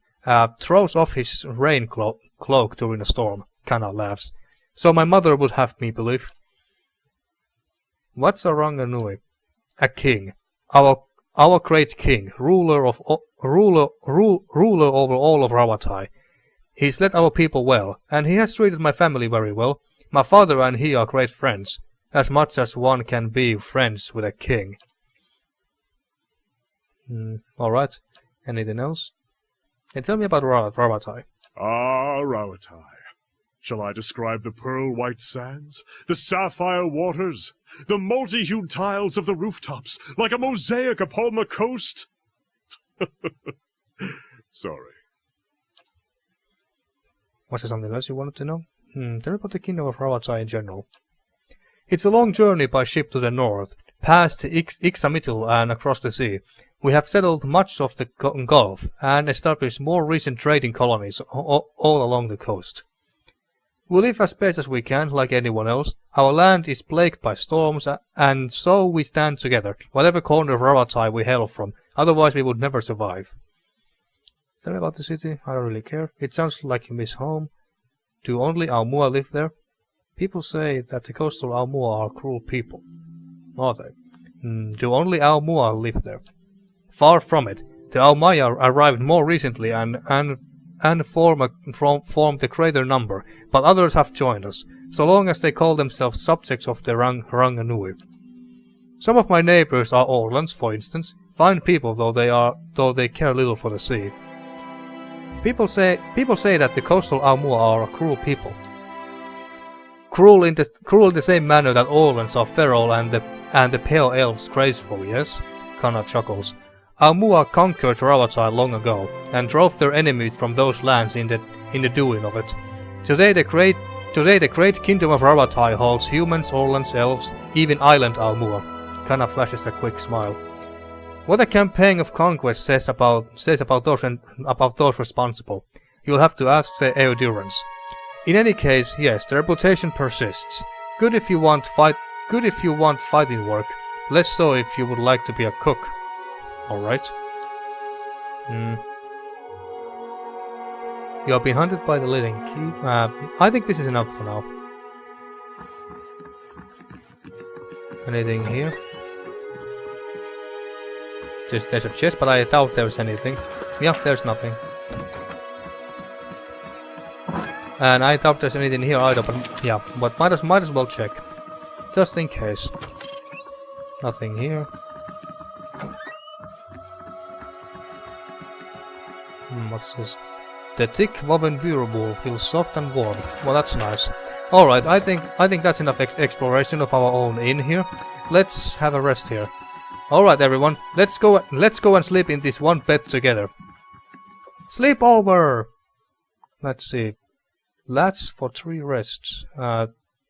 off his rain cloak during a storm. Kana laughs. So my mother would have me believe. What's a Ranganui? A king. Our great king, ruler over all of Rawatai. He's led our people well, and he has treated my family very well. My father and he are great friends, as much as one can be friends with a king. Alright, anything else? And tell me about Rawatai. Ah, Rawatai. Shall I describe the pearl-white sands, the sapphire waters, the multi-hued tiles of the rooftops, like a mosaic upon the coast? Sorry. Was there something else you wanted to know? Tell me about the Kingdom of Rawatai in general. It's a long journey by ship to the north, past Ixamitil and across the sea. We have settled much of the Gulf, and established more recent trading colonies all along the coast. We live as best as we can, like anyone else. Our land is plagued by storms, and so we stand together, whatever corner of Rawatai we hail from, otherwise we would never survive. Tell me about the city, I don't really care. It sounds like you miss home. Do only Aumua live there? People say that the coastal Aumua are cruel people. Are they? Do only Aumua live there? Far from it. The Aumaya arrived more recently and formed the greater number, but others have joined us, so long as they call themselves subjects of the Ranganui. Some of my neighbors are Orlans, for instance, fine people though they care little for the sea. People say that the coastal Aumua are a cruel people. Cruel in the same manner that Orlans are feral and the pale elves graceful, yes? Kana chuckles. Aumua conquered Rawatai long ago, and drove their enemies from those lands in the doing of it. Today the great kingdom of Rawatai holds humans, Orlans, elves, even island Aumua. Kana flashes a quick smile. What a campaign of conquest says about those responsible. You'll have to ask the Eudurans. In any case, yes, the reputation persists. Good if you want fighting work, less so if you would like to be a cook. Alright. You have been hunted by the leading key. I think this is enough for now. Anything here? There's a chest, but I doubt there's anything. Yeah, there's nothing. And I doubt there's anything here either, but yeah, but might as well check. Just in case. Nothing here. What's this? The thick woven wool feels soft and warm. Well, that's nice. Alright, I think that's enough exploration of our own inn here. Let's have a rest here. Alright everyone, let's go and sleep in this one bed together. Sleep over! Let's see. That's for 3 rests.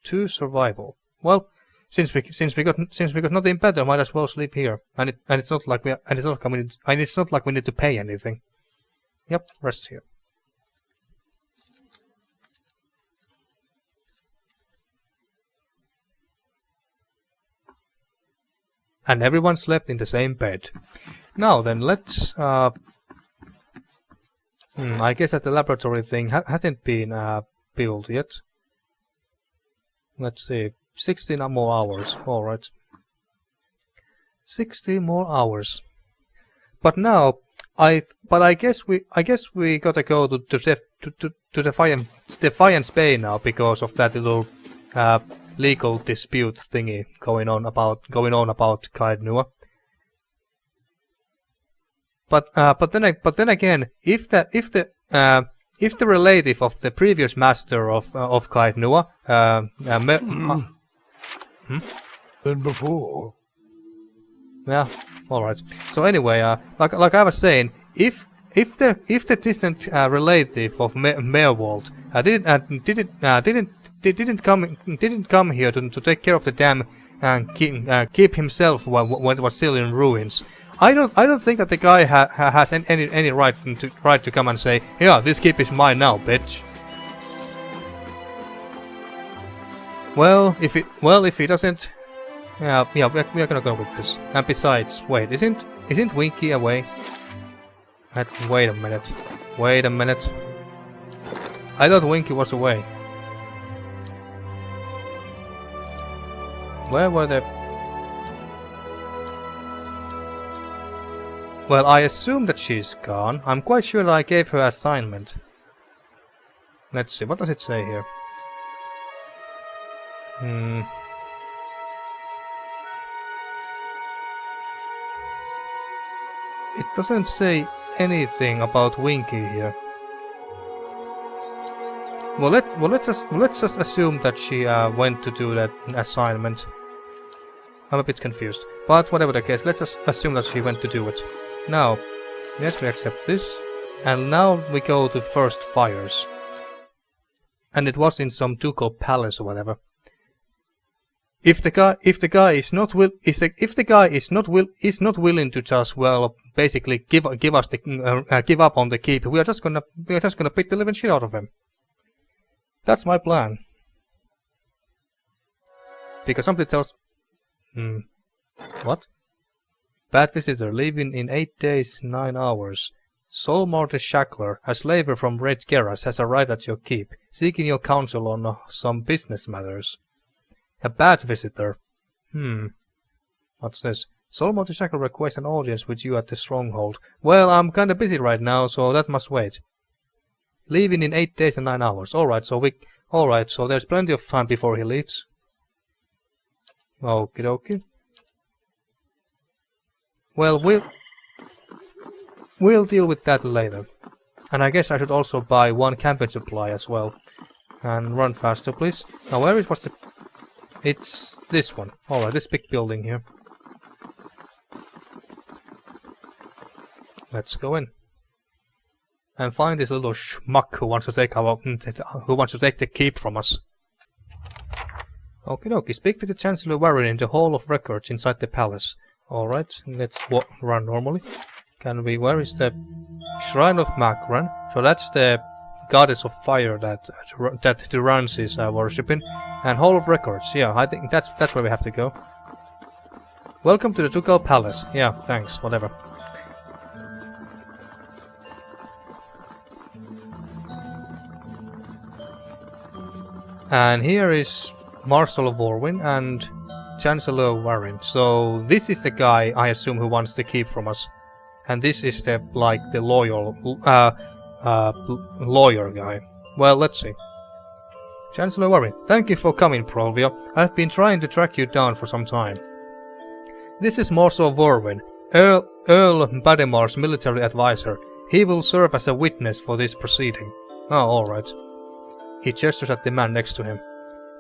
2 survival. Well, since we got nothing better, might as well sleep here. And it's not like it's not like we need to pay anything. Yep, rest here. And everyone slept in the same bed. Now then, let's I guess that the laboratory thing hasn't been built yet. Let's see, 16 more hours. All right, 60 more hours. But now, I guess we gotta go to Defiance Bay now because of that little legal dispute thingy going on about Caed Nua. But then again, if the relative of the previous master of Caed Nua, than before. Yeah, all right. So anyway, like I was saying, if the distant relative of Merwald didn't come here to take care of the dam and keep himself when it was still in ruins, I don't think that the guy has any right to come and say, yeah, this keep is mine now, bitch. Well, if he doesn't, yeah, we are gonna go with this. And besides, wait, isn't Winky away? Wait a minute. I thought Winky was away. Where were they? Well, I assume that she's gone. I'm quite sure that I gave her assignment. Let's see, what does it say here? It doesn't say anything about Winky here. Well, let's just assume that she went to do that assignment. I'm a bit confused, but whatever the case, let's just assume that she went to do it. Now, yes, we accept this, and now we go to first fires. And it was in some Ducal Palace or whatever. If the guy is not willing to just, well, basically give up on the keep, we are just gonna beat the living shit out of him. That's my plan. Because somebody tells... What? Bad visitor, leaving in 8 days, 9 hours. Solmar the Shackler, a slaver from Red Geras, has arrived at your keep, seeking your counsel on some business matters. A bad visitor. What's this? Solmar the Shackler requests an audience with you at the Stronghold. Well, I'm kinda busy right now, so that must wait. Leaving in 8 days and 9 hours. Alright, so there's plenty of time before he leaves. Okie dokie. Well, we'll deal with that later. And I guess I should also buy 1 camping supply as well. And run faster, please. Now, what's the... It's this one. Alright, this big building here. Let's go in. And find this little schmuck who wants to take the keep from us. Okie dokie, speak with the Chancellor Warren in the Hall of Records inside the palace. Alright, let's run normally. Can we... Where is the Shrine of Makran? So that's the goddess of fire that Durance is worshipping. And Hall of Records, yeah, I think that's where we have to go. Welcome to the Ducal Palace. Yeah, thanks, whatever. And here is Marshal Vorwin and Chancellor Warren. So this is the guy, I assume, who wants the keep from us. And this is the, like, the loyal, lawyer guy. Well, let's see. Chancellor Warren, thank you for coming, Provia. I've been trying to track you down for some time. This is Marshal Vorwin, Earl Bademar's military advisor. He will serve as a witness for this proceeding. Oh, alright. He gestures at the man next to him.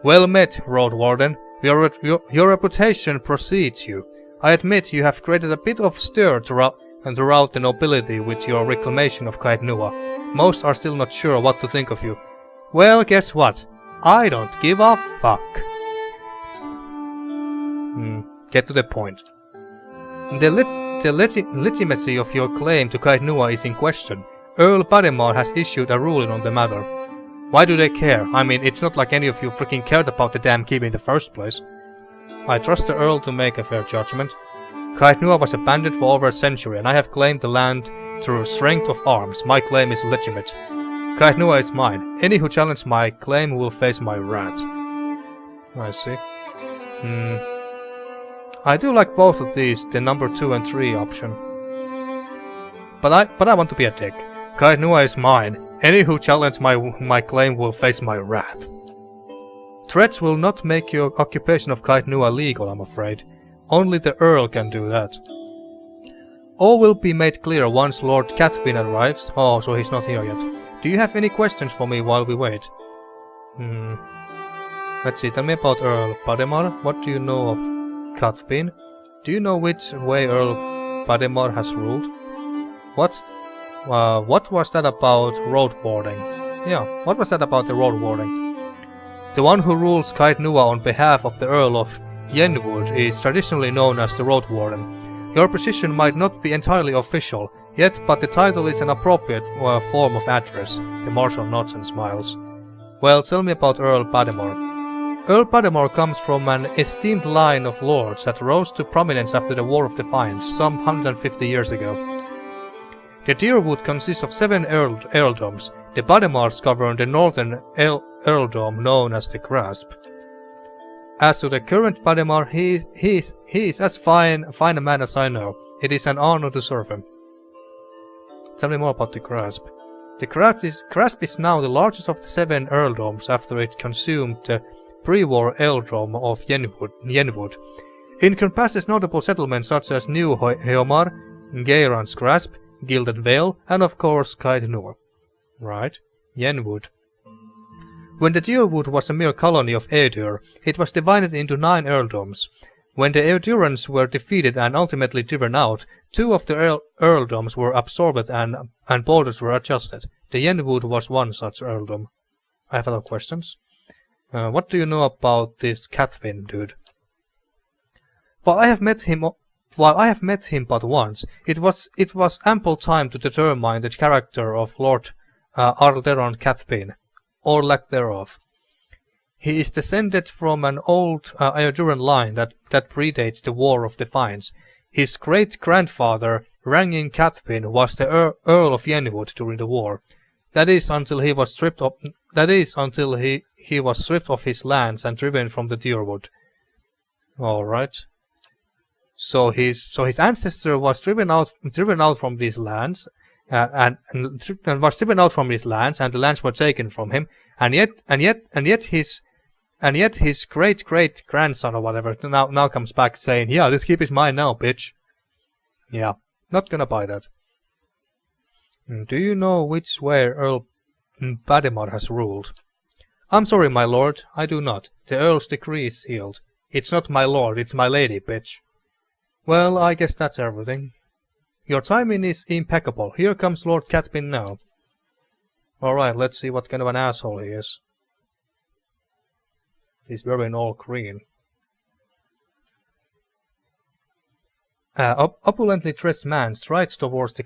Well met, Road Warden. Your reputation precedes you. I admit you have created a bit of stir throughout the nobility with your reclamation of Caed Nua. Most are still not sure what to think of you. Well, guess what? I don't give a fuck. Get to the point. The legitimacy of your claim to Caed Nua is in question. Earl Bademar has issued a ruling on the matter. Why do they care? I mean, it's not like any of you freaking cared about the damn keep in the first place. I trust the Earl to make a fair judgment. Caed Nua was abandoned for over a century, and I have claimed the land through strength of arms. My claim is legitimate. Caed Nua is mine. Any who challenge my claim will face my wrath. I see. I do like both of these, the number 2 and 3 option. But I want to be a dick. Caed Nua is mine. Any who challenge my claim will face my wrath. Threats will not make your occupation of Caed Nua legal, I'm afraid. Only the Earl can do that. All will be made clear once Lord Gathbin arrives. Oh, so he's not here yet. Do you have any questions for me while we wait? Let's see, tell me about Earl Bademar. What do you know of Gathbin? Do you know which way Earl Bademar has ruled? What was that about road warding? Yeah, what was that about the road warding? The one who rules Caed Nua on behalf of the Earl of Yenwood is traditionally known as the road warden. Your position might not be entirely official, yet, but the title is an appropriate form of address. The Marshal nods and smiles. Well, tell me about Earl Bademar. Earl Bademar comes from an esteemed line of lords that rose to prominence after the War of Defiance, some 150 years ago. The Deerwood consists of 7 earldoms. The Bademars govern the northern earldom known as the Grasp. As to the current Bademar, he is as fine a man as I know. It is an honor to serve him. Tell me more about the Grasp. The Grasp is now the largest of the 7 earldoms after it consumed the pre-war earldom of Yenwood. It encompasses notable settlements such as New Heomar, Geiran's Grasp, Gilded Vale, and of course Caed Nua. Right, Yenwood. When the Deerwood was a mere colony of Aedur, it was divided into 9 earldoms. When the Aedurans were defeated and ultimately driven out, 2 of the earldoms were absorbed and borders were adjusted. The Yenwood was one such earldom. I have a lot of questions. What do you know about this Gathbin dude? While I have met him but once, it was ample time to determine the character of Lord Arderon Gathbin, or lack thereof. He is descended from an old Aeduran line that predates the War of Defiance. His great-grandfather, Rangin Gathbin, was the Earl of Yenwood during the war. That is until he was stripped of his lands and driven from the Deerwood. All right. So his ancestor was driven out from these lands, and was driven out from his lands, and the lands were taken from him. And yet his great grandson or whatever now comes back saying, "Yeah, this keep is mine now, bitch." Yeah, not gonna buy that. Do you know which way Earl Bademar has ruled? I'm sorry, my lord, I do not. The Earl's decree is sealed. It's not my lord, it's my lady, bitch. Well, I guess that's everything. Your timing is impeccable. Here comes Lord Gathbin now. Alright, let's see what kind of an asshole he is. He's wearing all green. Opulently dressed man strides towards the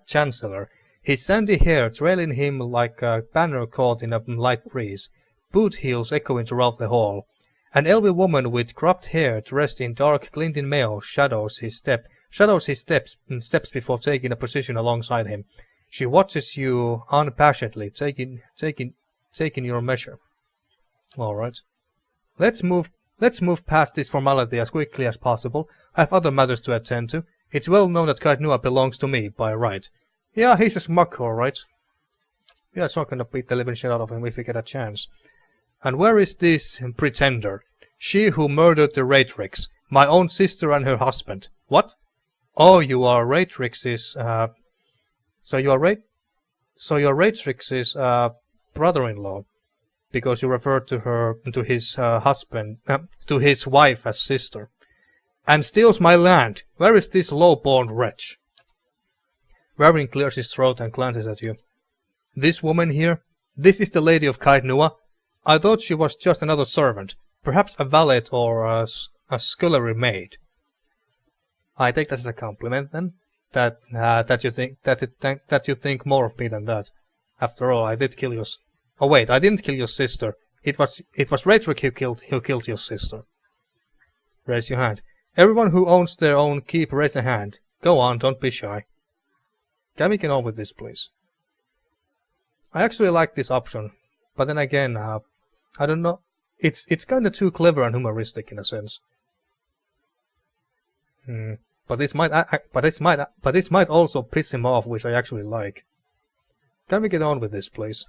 Chancellor, his sandy hair trailing him like a banner caught in a light breeze, boot heels echoing throughout the hall. An elderly woman with cropped hair dressed in dark glinting mail shadows his steps before taking a position alongside him. She watches you unabashedly, taking your measure. Alright. Let's move past this formality as quickly as possible. I have other matters to attend to. It's well known that Caed Nua belongs to me, by right. Yeah, he's a schmuck, alright. Yeah, it's not gonna beat the living shit out of him if we get a chance. And where is this pretender? She who murdered the Raytrix, my own sister and her husband. What? Oh, you are Raytrix's, So you're Raytrix's, brother-in-law. Because you referred to his husband, to his wife as sister. and steals my land. Where is this low-born wretch? Warren clears his throat and glances at you. This woman here? This is the lady of Caed Nua? I thought she was just another servant, perhaps a valet or a scullery maid. I take that as a compliment then. That you think more of me than that. After all, I did kill your. Oh wait, I didn't kill your sister. It was Rhetoric who killed your sister. Raise your hand. Everyone who owns their own keep, raise a hand. Go on, don't be shy. Can we get on with this, please? I actually like this option, but then again, I don't know. It's kind of too clever and humoristic in a sense. But this might also piss him off, which I actually like. Can we get on with this, please?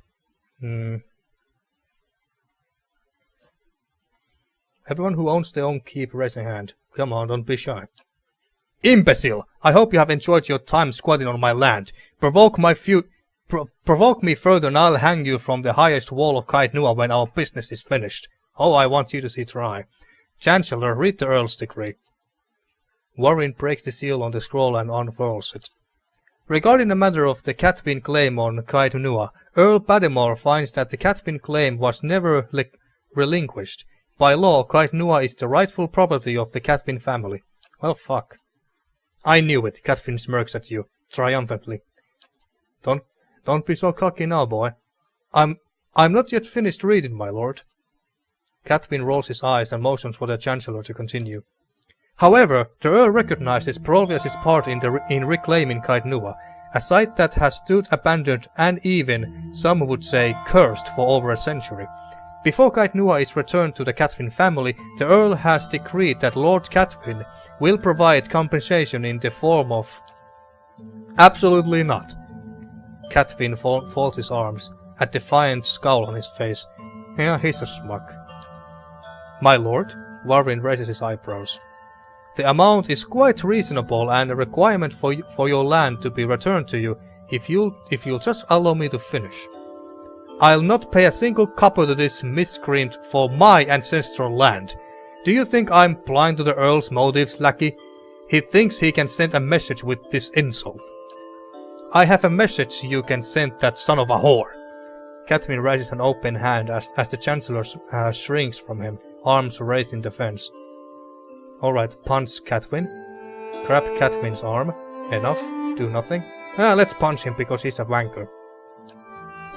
Everyone who owns their own keep, raise a hand. Come on, don't be shy. Imbecile! I hope you have enjoyed your time squatting on my land. Provoke me further and I'll hang you from the highest wall of Caed Nua when our business is finished. Oh, I want you to see try. Chancellor, read the Earl's decree. Warren breaks the seal on the scroll and unfurls it. Regarding the matter of the Gathbin claim on Caed Nua, Earl Badimore finds that the Gathbin claim was never relinquished. By law, Caed Nua is the rightful property of the Gathbin family. Well, fuck. I knew it, Gathbin smirks at you, triumphantly. Don't be so cocky now, boy. I'm not yet finished reading, my lord. Gathbin rolls his eyes and motions for the Chancellor to continue. However, the Earl recognizes Prolvius' part in reclaiming Caed Nua, a site that has stood abandoned and even, some would say, cursed for over a century. Before Caed Nua is returned to the Gathbin family, the Earl has decreed that Lord Gathbin will provide compensation in the form of... Absolutely not. Gathbin folds his arms, a defiant scowl on his face. Yeah, he's a schmuck. My lord, Warren raises his eyebrows. The amount is quite reasonable and a requirement for your land to be returned to you if you'll just allow me to finish. I'll not pay a single copper to this miscreant for my ancestral land. Do you think I'm blind to the Earl's motives, lackey? He thinks he can send a message with this insult. I have a message you can send that son of a whore. Gathbin raises an open hand as the Chancellor shrinks from him, arms raised in defense. Alright, punch Gathbin. Grab Gathbin's arm. Enough. Do nothing. Let's punch him because he's a wanker.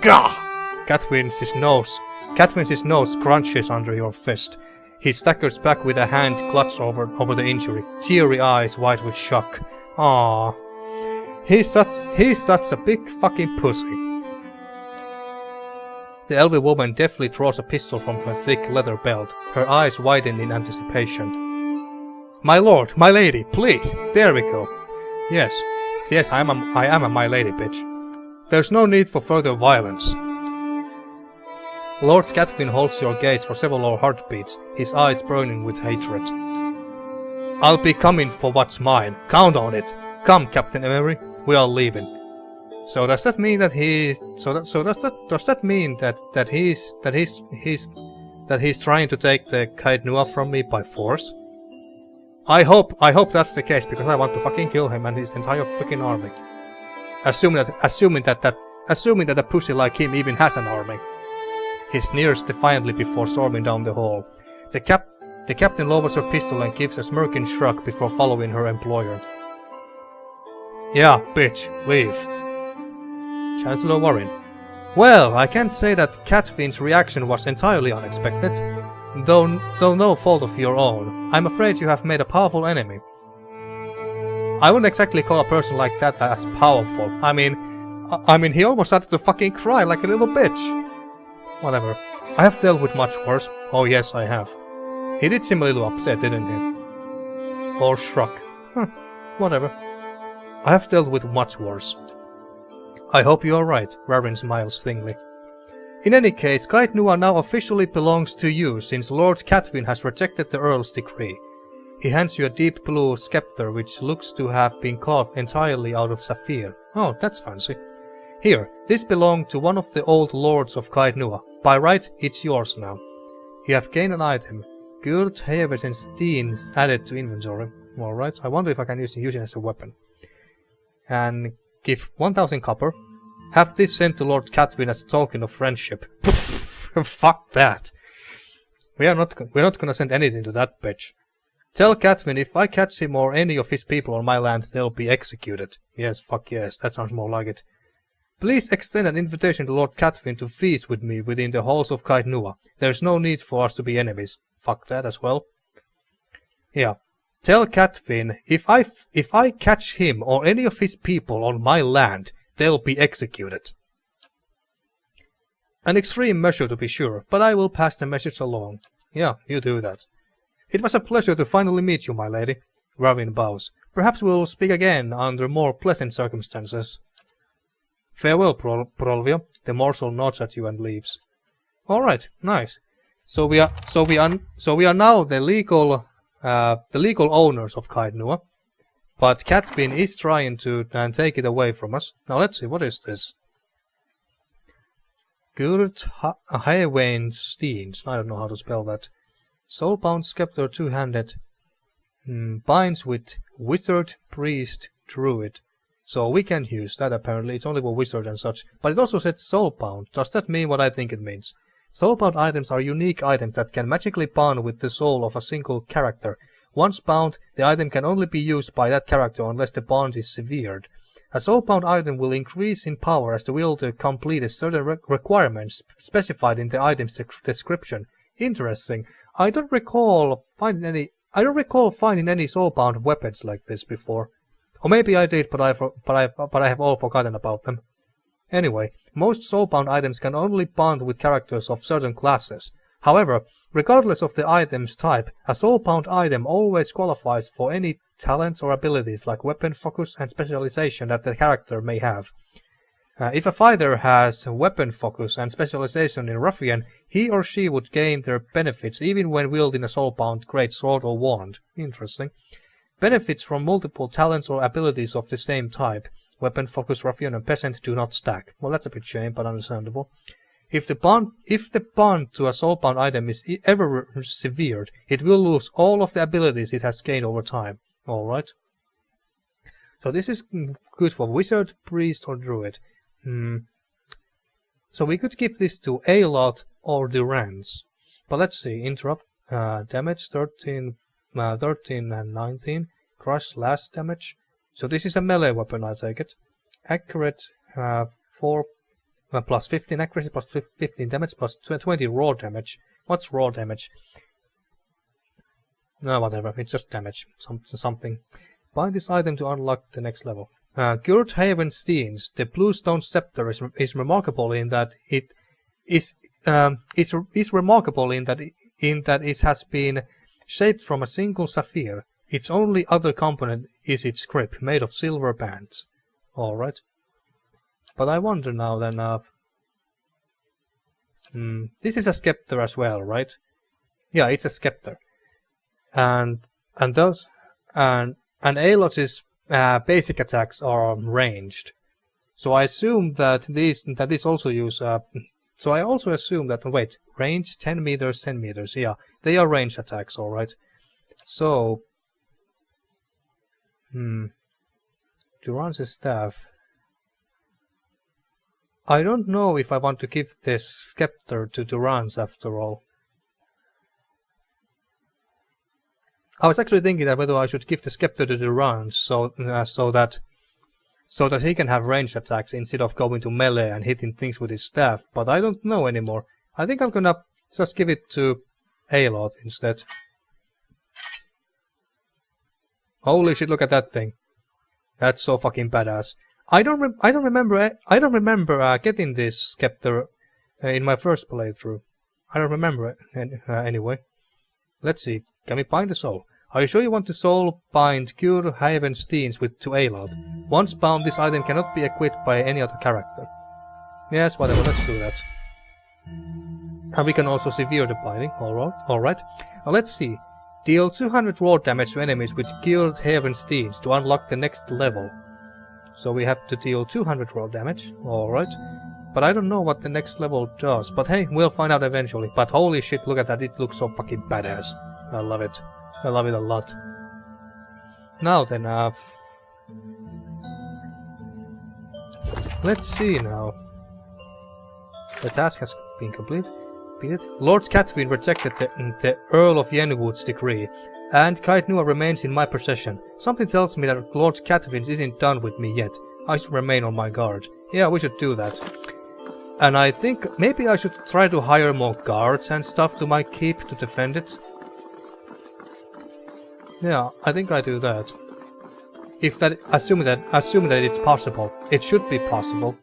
Gah! Gathbin's nose crunches under your fist. He staggers back with a hand clutched over the injury, teary eyes wide with shock. Ah, he's such a big fucking pussy. The elderly woman deftly draws a pistol from her thick leather belt, her eyes widen in anticipation. My lord, my lady, please, there we go. Yes, I am a my lady, bitch. There's no need for further violence. Lord Gathbin holds your gaze for several heartbeats, his eyes burning with hatred. I'll be coming for what's mine. Count on it. Come, Captain Emery, we are leaving. So does that mean that he's trying to take the Caed Nua from me by force? I hope that's the case because I want to fucking kill him and his entire freaking army. Assuming that a pussy like him even has an army. He sneers defiantly before storming down the hall. The captain lowers her pistol and gives a smirking shrug before following her employer. Yeah, bitch, leave. Chancellor Warren. Well, I can't say that Gathbin's reaction was entirely unexpected. Though no fault of your own, I'm afraid you have made a powerful enemy. I wouldn't exactly call a person like that as powerful. I mean, he almost started to fucking cry like a little bitch. Whatever. I have dealt with much worse. Oh yes, I have. He did seem a little upset, didn't he? Or shrug. Whatever. I have dealt with much worse. I hope you are right, Warren smiles thinly. In any case, Caed Nua now officially belongs to you since Lord Gathbin has rejected the Earl's decree. He hands you a deep blue scepter which looks to have been carved entirely out of sapphire. Oh, that's fancy. Here, this belonged to one of the old lords of Caed Nua. By right, it's yours now. You have gained an item. Good Havens and Steens added to inventory. Alright, I wonder if I can use it as a weapon. And give 1000 copper. Have this sent to Lord Gathbin as a token of friendship. Fuck that. We're not gonna send anything to that bitch. Tell Gathbin if I catch him or any of his people on my land, they'll be executed. Yes, fuck yes, that sounds more like it. Please extend an invitation to Lord Gathbin to feast with me within the halls of Caed Nua. There's no need for us to be enemies. Fuck that as well. Yeah. Tell Gathbin if I catch him or any of his people on my land, they'll be executed. An extreme measure to be sure, but I will pass the message along. Yeah, you do that. It was a pleasure to finally meet you, my lady. Ravin bows. Perhaps we'll speak again under more pleasant circumstances. Farewell, Prolvia. The marshal nods at you and leaves. Alright, nice. So we are now the legal owners of Caed Nua. But Gathbin is trying to take it away from us. Now let's see, what is this? Gurt Haewain Steens. I don't know how to spell that. Soulbound Scepter two-handed. Binds with Wizard, Priest, Druid. So we can use that apparently. It's only for Wizard and such. But it also said Soulbound. Does that mean what I think it means? Soulbound items are unique items that can magically bond with the soul of a single character. Once bound, the item can only be used by that character unless the bond is severed. A soulbound item will increase in power as the wielder completes certain requirements specified in the item's description. Interesting. I don't recall finding any soulbound weapons like this before. Or maybe I did, but I have all forgotten about them. Anyway, most soulbound items can only bond with characters of certain classes. However, regardless of the item's type, a soulbound item always qualifies for any talents or abilities like weapon focus and specialization that the character may have. If a fighter has weapon focus and specialization in ruffian, he or she would gain their benefits even when wielding a soulbound great sword or wand. Interesting. Benefits from multiple talents or abilities of the same type, weapon focus, ruffian and peasant, do not stack. Well, that's a bit shame, but understandable. If the bond to a soulbound item is ever severed, it will lose all of the abilities it has gained over time. Alright. So this is good for wizard, priest or druid. So we could give this to Aloth or Durance. But let's see, interrupt, damage 13 and 19, crush slash damage. So this is a melee weapon, I take it. Accurate 4 plus 15 accuracy plus 15 damage plus 20 raw damage. What's raw damage? No, whatever, it's just damage, something. Buy this item to unlock the next level. Gurt Haven Steens, the Bluestone Scepter is remarkable in that it has been shaped from a single sapphire. Its only other component is its grip, made of silver bands. Alright. But I wonder now then, this is a scepter as well, right? Yeah, it's a scepter. And Aloth's basic attacks are ranged. So I assume that these also use so I also assume that wait, range 10 meters, 10 meters, yeah, they are ranged attacks, alright. So Durance's staff. I don't know if I want to give this scepter to Durance after all. I was actually thinking that whether I should give the scepter to Durance so that he can have ranged attacks instead of going to melee and hitting things with his staff, but I don't know anymore. I think I'm gonna just give it to Aloth instead. Holy shit, look at that thing. That's so fucking badass. I don't remember getting this scepter in my first playthrough. I don't remember it anyway. Let's see. Can we bind the soul? Are you sure you want to soul bind Gurt Haven Steens to Aloth? Once bound, this item cannot be equipped by any other character. Yes, whatever, let's do that. And we can also severe the binding. Alright. Now let's see. Deal 200 raw damage to enemies with Gurt Haven Steens to unlock the next level. So we have to deal 200 raw damage. Alright. But I don't know what the next level does. But hey, we'll find out eventually. But holy shit, look at that. It looks so fucking badass. I love it. I love it a lot. Now then, let's see now. The task has been completed. Lord Gathbin rejected the Earl of Yenwood's decree, and Caed Nua remains in my possession. Something tells me that Lord Gathbin isn't done with me yet. I should remain on my guard. Yeah, we should do that. And I think maybe I should try to hire more guards and stuff to my keep to defend it. Yeah, I think I do that. If that, assuming that it's possible. It should be possible.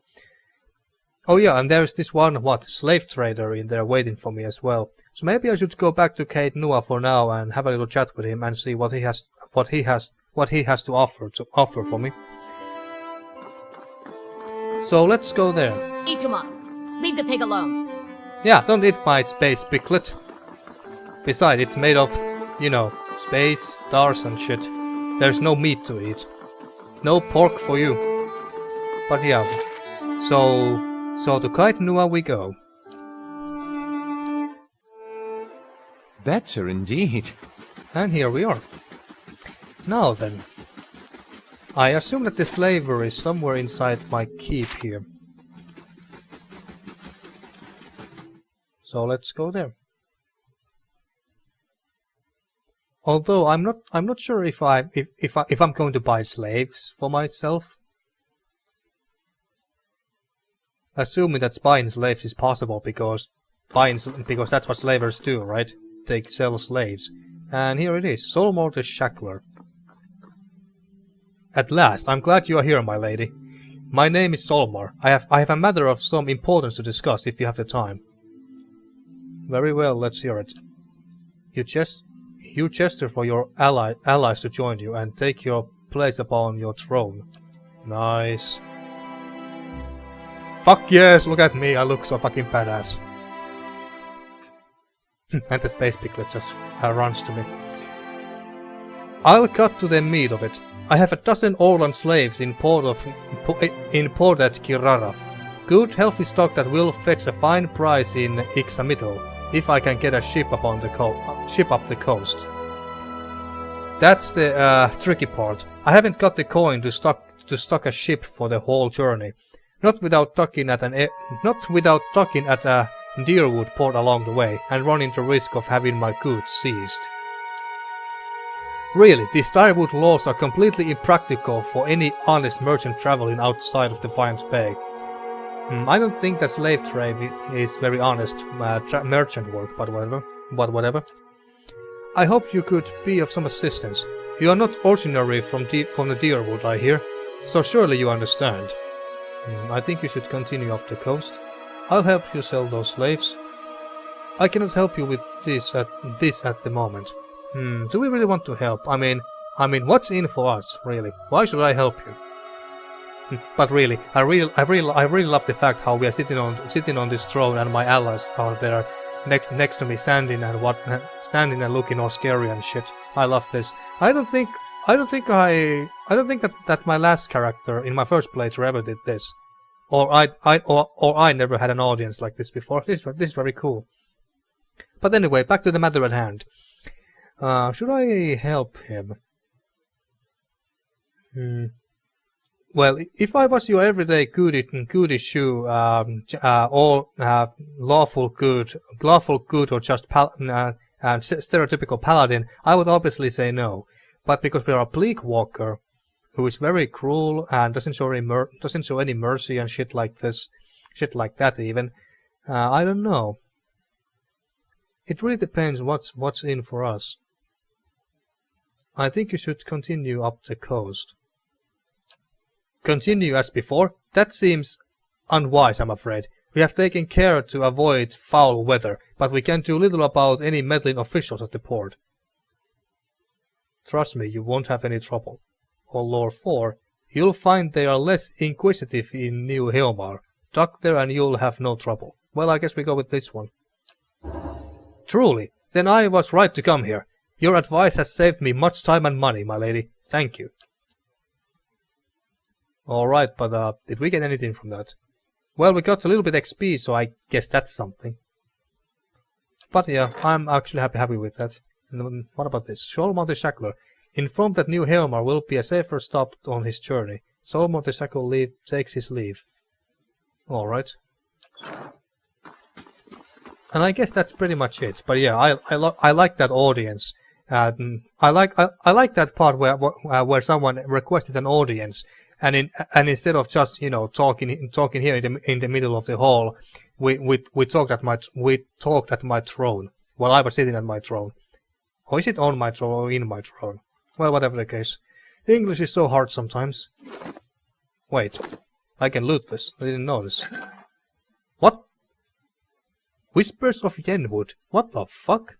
Oh yeah, and there's this one, slave trader in there waiting for me as well. So maybe I should go back to Caed Nua for now and have a little chat with him and see what he has to offer for me. So let's go there. Eat him up. Leave the pig alone. Yeah, don't eat my space piglet. Besides, it's made of, you know, space, stars and shit. There's no meat to eat. No pork for you. But yeah, so to Caed Nua we go. Better indeed. And here we are. Now then. I assume that the slaver is somewhere inside my keep here. So let's go there. Although I'm not sure if I'm going to buy slaves for myself. Assuming that buying slaves is possible because that's what slavers do, right? They sell slaves. And here it is, Solmor the Shackler. At last, I'm glad you are here, my lady. My name is Solmor. I have a matter of some importance to discuss if you have the time. Very well, let's hear it. You gesture for your allies to join you and take your place upon your throne. Nice. Fuck yes, look at me, I look so fucking badass. And the space piglet just runs to me. I'll cut to the meat of it. I have a dozen Orlan slaves in port at Kirara. Good healthy stock that will fetch a fine price in Ixamital if I can get a ship up the coast. That's the tricky part. I haven't got the coin to stock a ship for the whole journey. Not without docking at a Deerwood port along the way and running the risk of having my goods seized. Really, these Deerwood laws are completely impractical for any honest merchant traveling outside of Defiance Bay. I don't think that slave trade is very honest merchant work, but whatever. I hope you could be of some assistance. You are not originally from the Deerwood, I hear, so surely you understand. I think you should continue up the coast. I'll help you sell those slaves. I cannot help you with this at the moment. Do we really want to help? I mean, what's in for us, really? Why should I help you? But really, I really love the fact how we are sitting on this throne and my allies are there next to me, standing and looking all scary and shit. I love this. I don't think that my last character in my first playthrough ever did this, or I never had an audience like this before. This is very cool. But anyway, back to the matter at hand. Should I help him? Well, if I was your everyday goody shoe, all lawful good, or just stereotypical paladin, I would obviously say no. But because we are a bleak walker, who is very cruel and doesn't show any mercy and shit like that even, I don't know. It really depends what's in for us. I think you should continue up the coast. Continue as before? That seems unwise, I'm afraid. We have taken care to avoid foul weather, but we can do little about any meddling officials at the port. Trust me, you won't have any trouble. Or Lore 4, you'll find they are less inquisitive in New Helmar. Dock there and you'll have no trouble. Well, I guess we go with this one. Truly, then I was right to come here. Your advice has saved me much time and money, my lady. Thank you. Alright, but did we get anything from that? Well, we got a little bit XP, so I guess that's something. But yeah, I'm actually happy with that. What about this? Solmon the Shackler. Informed that New Helmar will be a safer stop on his journey. Solmon the Shackler takes his leave. Alright. And I guess that's pretty much it. But yeah, I like that audience. I like that part where someone requested an audience, and instead of just talking here in the middle of the hall, we talked at my throne while I was sitting at my throne. Or is it on my throne or in my throne? Well, whatever the case. English is so hard sometimes. Wait, I can loot this. I didn't notice. What? Whispers of Yenwood. What the fuck?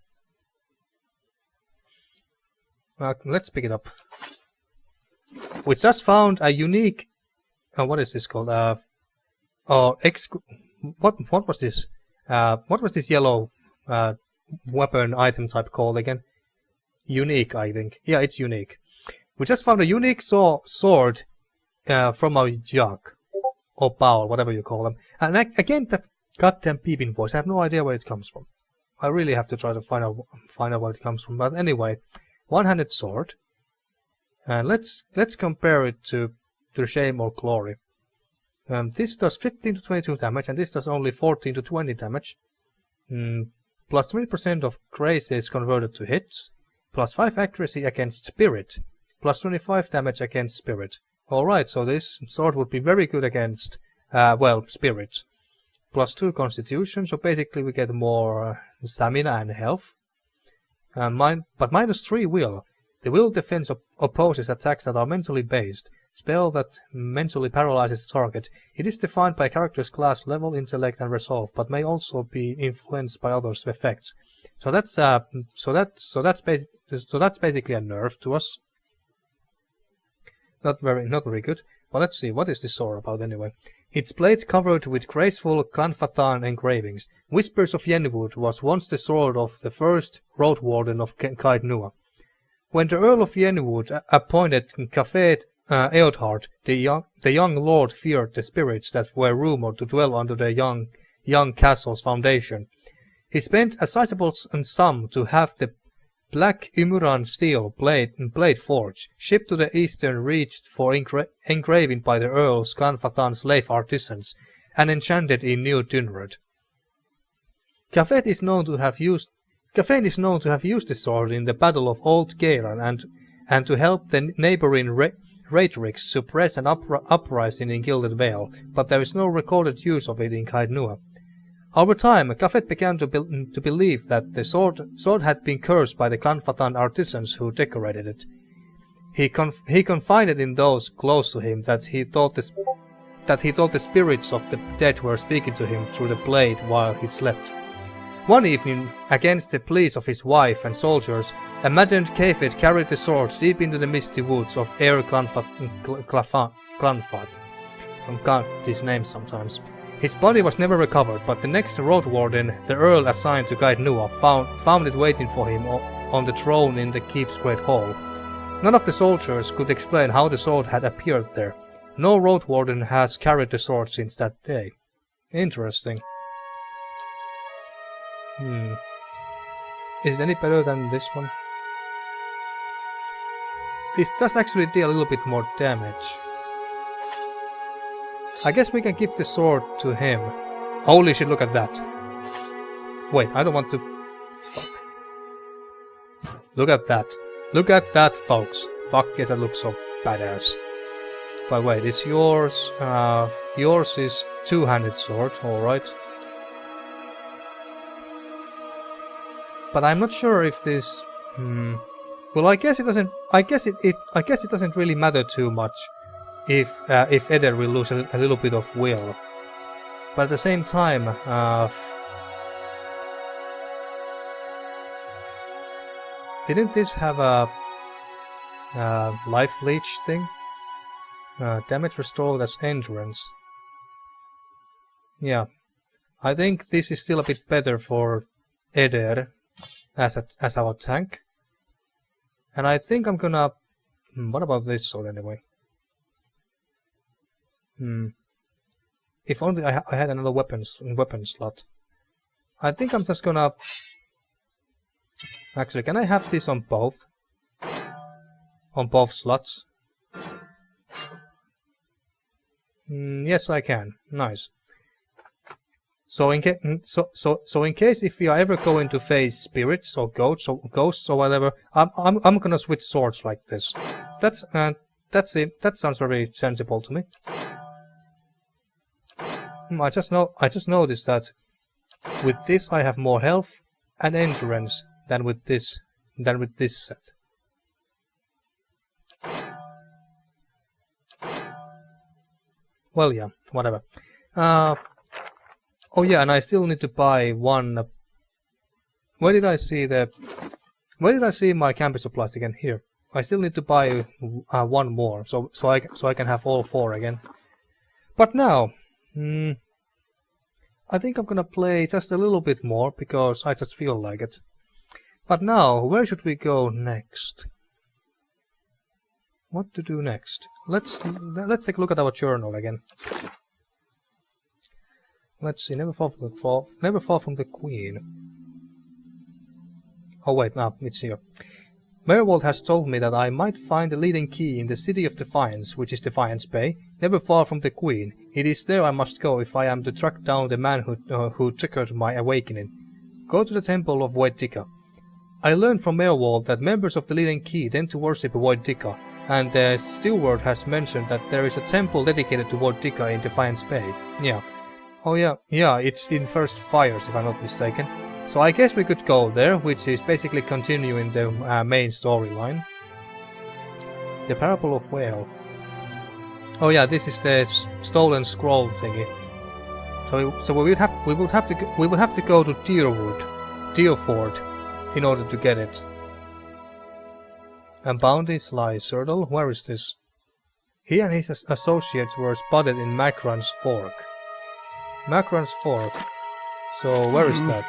Let's pick it up. We just found a unique... what is this called? What was this? What was this yellow weapon item type called again? Unique, I think. Yeah, it's unique. We just found a unique sword from our jug. Or bowl, whatever you call them. And again, that goddamn beeping voice. I have no idea where it comes from. I really have to try to find out where it comes from. But anyway, one-handed sword. And let's compare it to Shame or Glory. This does 15 to 22 damage, and this does only 14 to 20 damage. Plus 20% of grace is converted to hits. Plus 5 accuracy against spirit. Plus 25 damage against spirit. Alright, so this sword would be very good against, spirits. Plus 2 constitution, so basically we get more stamina and health. But minus 3 will. The will defense opposes attacks that are mentally based. Spell that mentally paralyzes the target. It is defined by character's class, level, intellect, and resolve, but may also be influenced by others' effects. So that's basically a nerf to us. Not very good. But let's see, what is this sword about anyway? Its blade covered with graceful Clanfathan engravings. Whispers of Yenwood was once the sword of the first road warden of Caed Nua. When the Earl of Yenwood appointed Caed Eodhard, the young lord feared the spirits that were rumored to dwell under the young castle's foundation. He spent a sizable sum to have the black Umuran steel blade forge shipped to the eastern reach for engraving by the Earl's Clanfathan slave artisans and enchanted in New Dunrod. Caed is known to have used the sword in the Battle of Old Galen and to help the neighboring Raedricks suppress an uprising in Gilded Vale, but there is no recorded use of it in Caed Nua. Over time, Caed began to believe that the sword had been cursed by the Clanfathan artisans who decorated it. He confided in those close to him that he thought the spirits of the dead were speaking to him through the blade while he slept. One evening, against the pleas of his wife and soldiers, a maddened Caed carried the sword deep into the misty woods of Air Clanfath. I can't these names sometimes. His body was never recovered, but the next road warden, the Earl assigned to Caed Nua, found it waiting for him on the throne in the keep's great hall. None of the soldiers could explain how the sword had appeared there. No road warden has carried the sword since that day. Interesting. Is it any better than this one? This does actually deal a little bit more damage. I guess we can give the sword to him. Holy shit, look at that. Wait, I don't want to... Fuck. Look at that. Look at that, folks. Fuck, yes, that looks so badass. But wait, is yours... yours is two-handed sword, alright. But I'm not sure if this... Well, I guess it doesn't... I guess it doesn't really matter too much if Eder will lose a little bit of will. But at the same time, didn't this have a life leech thing? Damage restored as endurance. Yeah, I think this is still a bit better for Eder as our tank. And I think I'm gonna... what about this sword anyway? If only I had another weapon slot. I think I'm just gonna Actually, can I have this on both? On both slots? Yes, I can. Nice. So in case if we are ever going to face spirits or ghosts or whatever, I'm gonna switch swords like this. That's it. That sounds very sensible to me. I just noticed that with this I have more health and endurance than with this set. Well, yeah, whatever. Oh yeah, and I still need to buy one. Where did I see my camping supplies again? Here. I still need to buy one more, so I can have all 4 again. But now, I think I'm gonna play just a little bit more because I just feel like it. But now, where should we go next? What to do next? Let's take a look at our journal again. Let's see. Never fall from the Queen. Oh wait, no, it's here. Merwold has told me that I might find the leading key in the city of Defiance, which is Defiance Bay, never far from the Queen. It is there I must go if I am to track down the man who triggered my awakening. Go to the temple of Void Dika. I learned from Merwold that members of the leading key tend to worship Void Dika, and the steward has mentioned that there is a temple dedicated to Void Dika in Defiance Bay. Yeah. Oh yeah, it's in First Fires if I'm not mistaken. So I guess we could go there, which is basically continuing the main storyline. The Parable of Whale. Oh yeah, this is the stolen scroll thingy. So we would have to go to Deerford, in order to get it. And Bounty Sly Surdle, where is this? He and his associates were spotted in Macron's Fork. Macron's Fork. So where is that?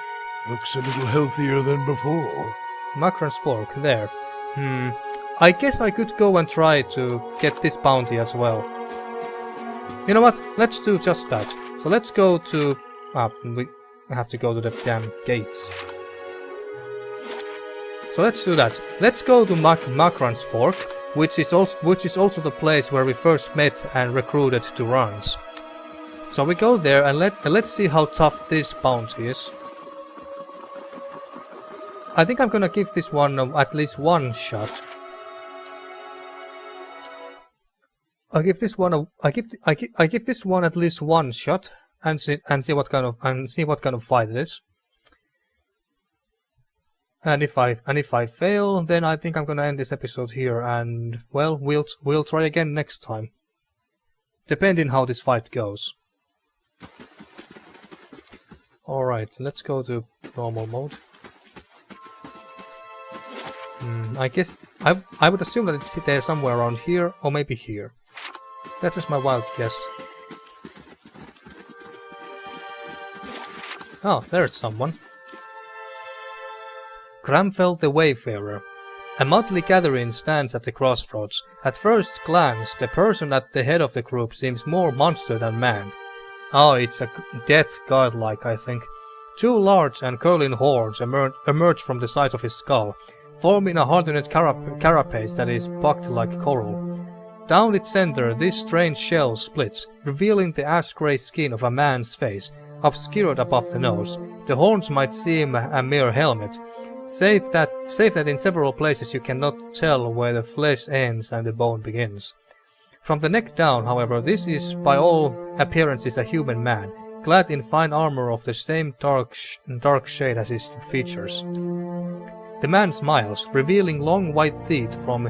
Looks a little healthier than before. Macron's Fork, there. I guess I could go and try to get this bounty as well. You know what? Let's do just that. So let's go to... we have to go to the damn gates. So let's do that. Let's go to Macron's Fork, which is also the place where we first met and recruited Durans. So we go there and let's see how tough this bounty is. I think I'm gonna give this one at least one shot. I give this one at least one shot and see what kind of fight it is. And if I fail, then I think I'm gonna end this episode here, and well, we'll try again next time, depending how this fight goes. All right, let's go to normal mode. I guess I would assume that it's there somewhere around here, or maybe here. That is my wild guess. Oh, there's someone. Cramfell the Wayfarer. A motley gathering stands at the crossroads. At first glance, the person at the head of the group seems more monster than man. Oh, it's a death godlike, I think. 2 large and curling horns emerge from the sides of his skull, forming a hardened carapace that is bucked like coral. Down its center, this strange shell splits, revealing the ash-grey skin of a man's face, obscured above the nose. The horns might seem a mere helmet, save that in several places you cannot tell where the flesh ends and the bone begins. From the neck down, however, this is by all appearances a human man, clad in fine armor of the same dark shade as his features. The man smiles, revealing long white teeth from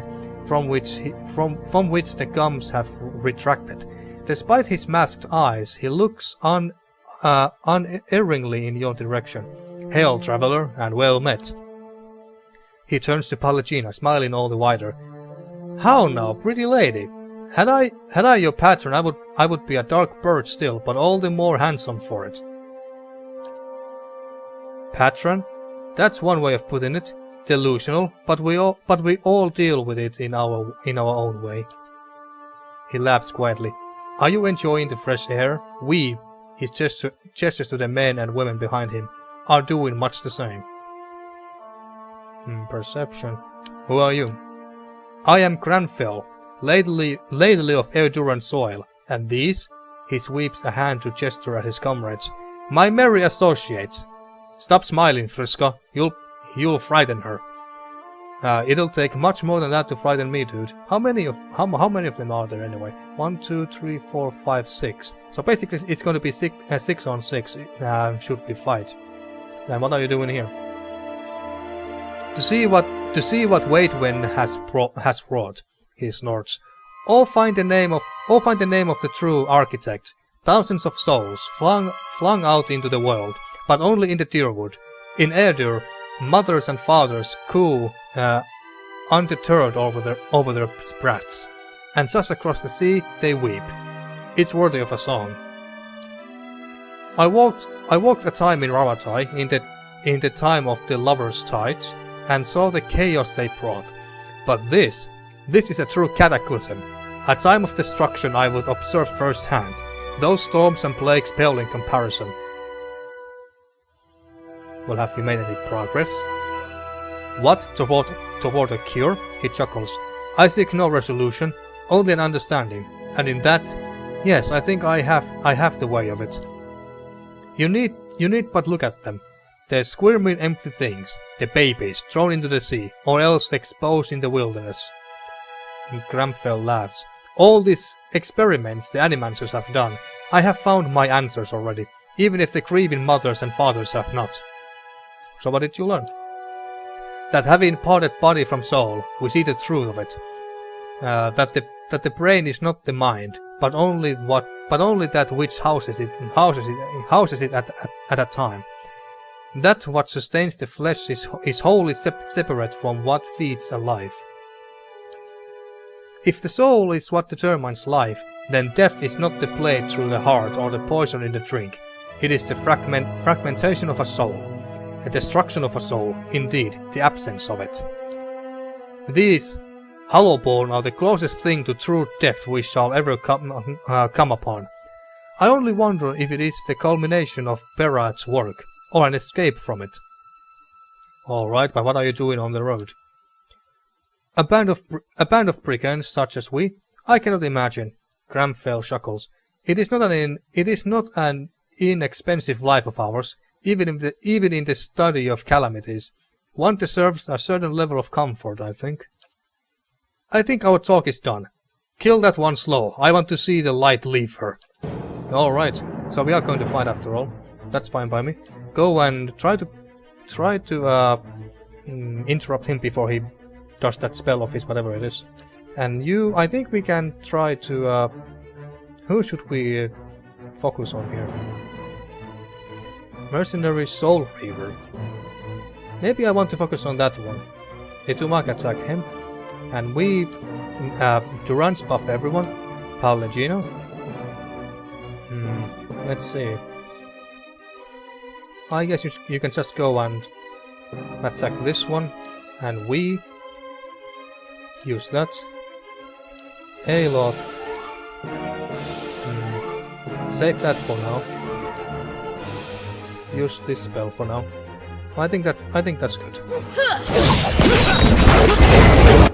which the gums have retracted. Despite his masked eyes, he looks unerringly in your direction. Hail, traveler, and well met. He turns to Pallegina, smiling all the wider. How now, pretty lady? Had I your pattern, I would be a dark bird still, but all the more handsome for it. Patron? That's one way of putting it. Delusional, but we all deal with it in our own way. He laughs quietly. Are you enjoying the fresh air? We, he gestures to the men and women behind him, are doing much the same. Perception. Who are you? I am Granfell, ladily of Eoduran soil, and these? He sweeps a hand to gesture at his comrades. My merry associates. Stop smiling, Frisco. You'll frighten her. It'll take much more than that to frighten me, dude. How many of them are there anyway? 1, 2, 3, 4, 5, 6. So basically, it's going to be 6 on 6. Should we fight? And what are you doing here? To see what Waitwen has wrought, he snorts. Or find the name of the true architect. Thousands of souls flung out into the world, but only in the Deerwood. In Erdur, mothers and fathers coo undeterred over their brats, and just across the sea they weep. It's worthy of a song. I walked a time in Ravatai in the time of the lovers' tides, and saw the chaos they brought. But this is a true cataclysm, a time of destruction I would observe firsthand. Those storms and plagues pale in comparison. Well, have we made any progress? What? Toward a cure? He chuckles. I seek no resolution, only an understanding. And in that, yes, I think I have the way of it. You need but look at them. They're squirming empty things, the babies thrown into the sea, or else exposed in the wilderness. And Gramfell laughs. All these experiments the Animancers have done, I have found my answers already, even if the grieving mothers and fathers have not. So what did you learn? That having parted body from soul, we see the truth of it. That the brain is not the mind, but only that which houses it at a time. That what sustains the flesh is wholly separate from what feeds a life. If the soul is what determines life, then death is not the blade through the heart or the poison in the drink. It is the fragmentation of a soul. The destruction of a soul, indeed, the absence of it. These, Hollowborn, are the closest thing to true death we shall ever come upon. I only wonder if it is the culmination of Berat's work, or an escape from it. Alright, but what are you doing on the road? A band of brigands such as we? I cannot imagine. Gramfell chuckles. It is not an inexpensive life of ours, even in the study of calamities. One deserves a certain level of comfort, I think. I think our talk is done. Kill that one slow. I want to see the light leave her. Alright, so we are going to fight after all. That's fine by me. Go and try to interrupt him before he does that spell of his, whatever it is. And you, I think we can try to, who should we focus on here? Mercenary Soul Reaver. Maybe I want to focus on that one. Itumak attack him. And we, Durance buff everyone. Pallegino. Let's see. I guess you can just go and attack this one. And we use that. Aloth. Save that for now. Use this spell for now. I think that's good.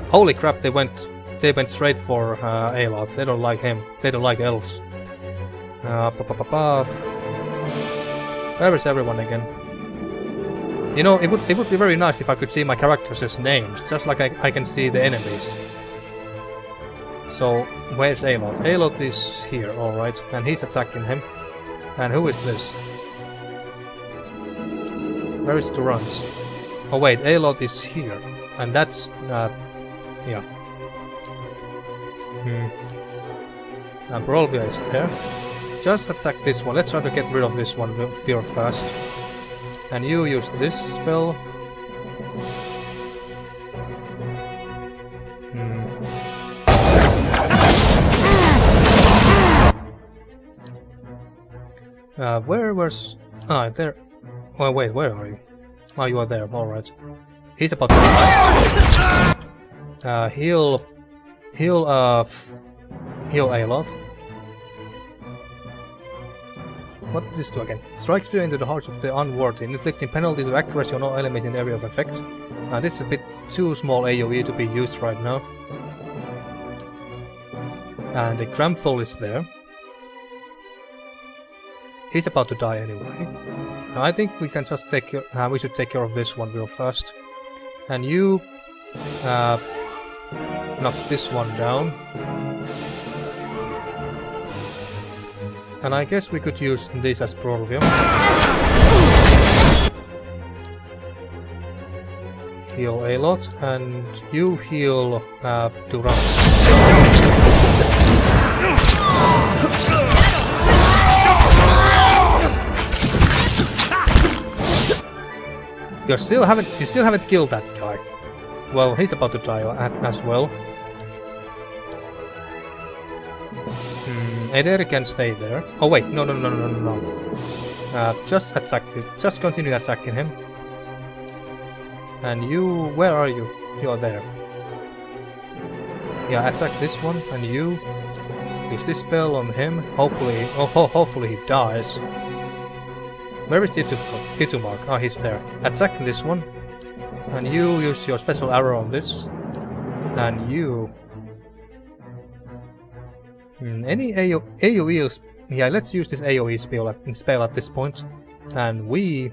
Holy crap! They went straight for Aloth. They don't like him. They don't like elves. Where is everyone again? You know, it would be very nice if I could see my characters' names, just like I can see the enemies. So, where's Aloth? Aloth is here, alright, and he's attacking him. And who is this? Where is Durance? Oh wait, Aloth is here, and that's, yeah. And Brolvia is there. Just attack this one. Let's try to get rid of this one fear fast. And you use this spell. Where was... Ah, there... Oh, wait, where are you? Oh, you are there, alright. He's about to die. Heal Aloth. What does this do again? Strikes fear into the hearts of the unworthy, inflicting penalty to accuracy on all enemies in the area of effect. This is a bit too small AoE to be used right now. And the Cramfall is there. He's about to die anyway. I think we can just take care, we should take care of this one real fast. And you knock this one down. And I guess we could use this as Prolvium. Heal a lot, and you heal 2 rounds. You still haven't killed that guy. Well, he's about to die as well. Eder can stay there. Oh wait, no. Just attack this. Just continue attacking him. And you, where are you? You're there. Yeah, attack this one, and you use this spell on him. Hopefully, hopefully he dies. Where is Itumark? Oh, he's there. Attack this one, and you use your special arrow on this, and you. Any AoE? Yeah, let's use this AoE spell at this point, and we.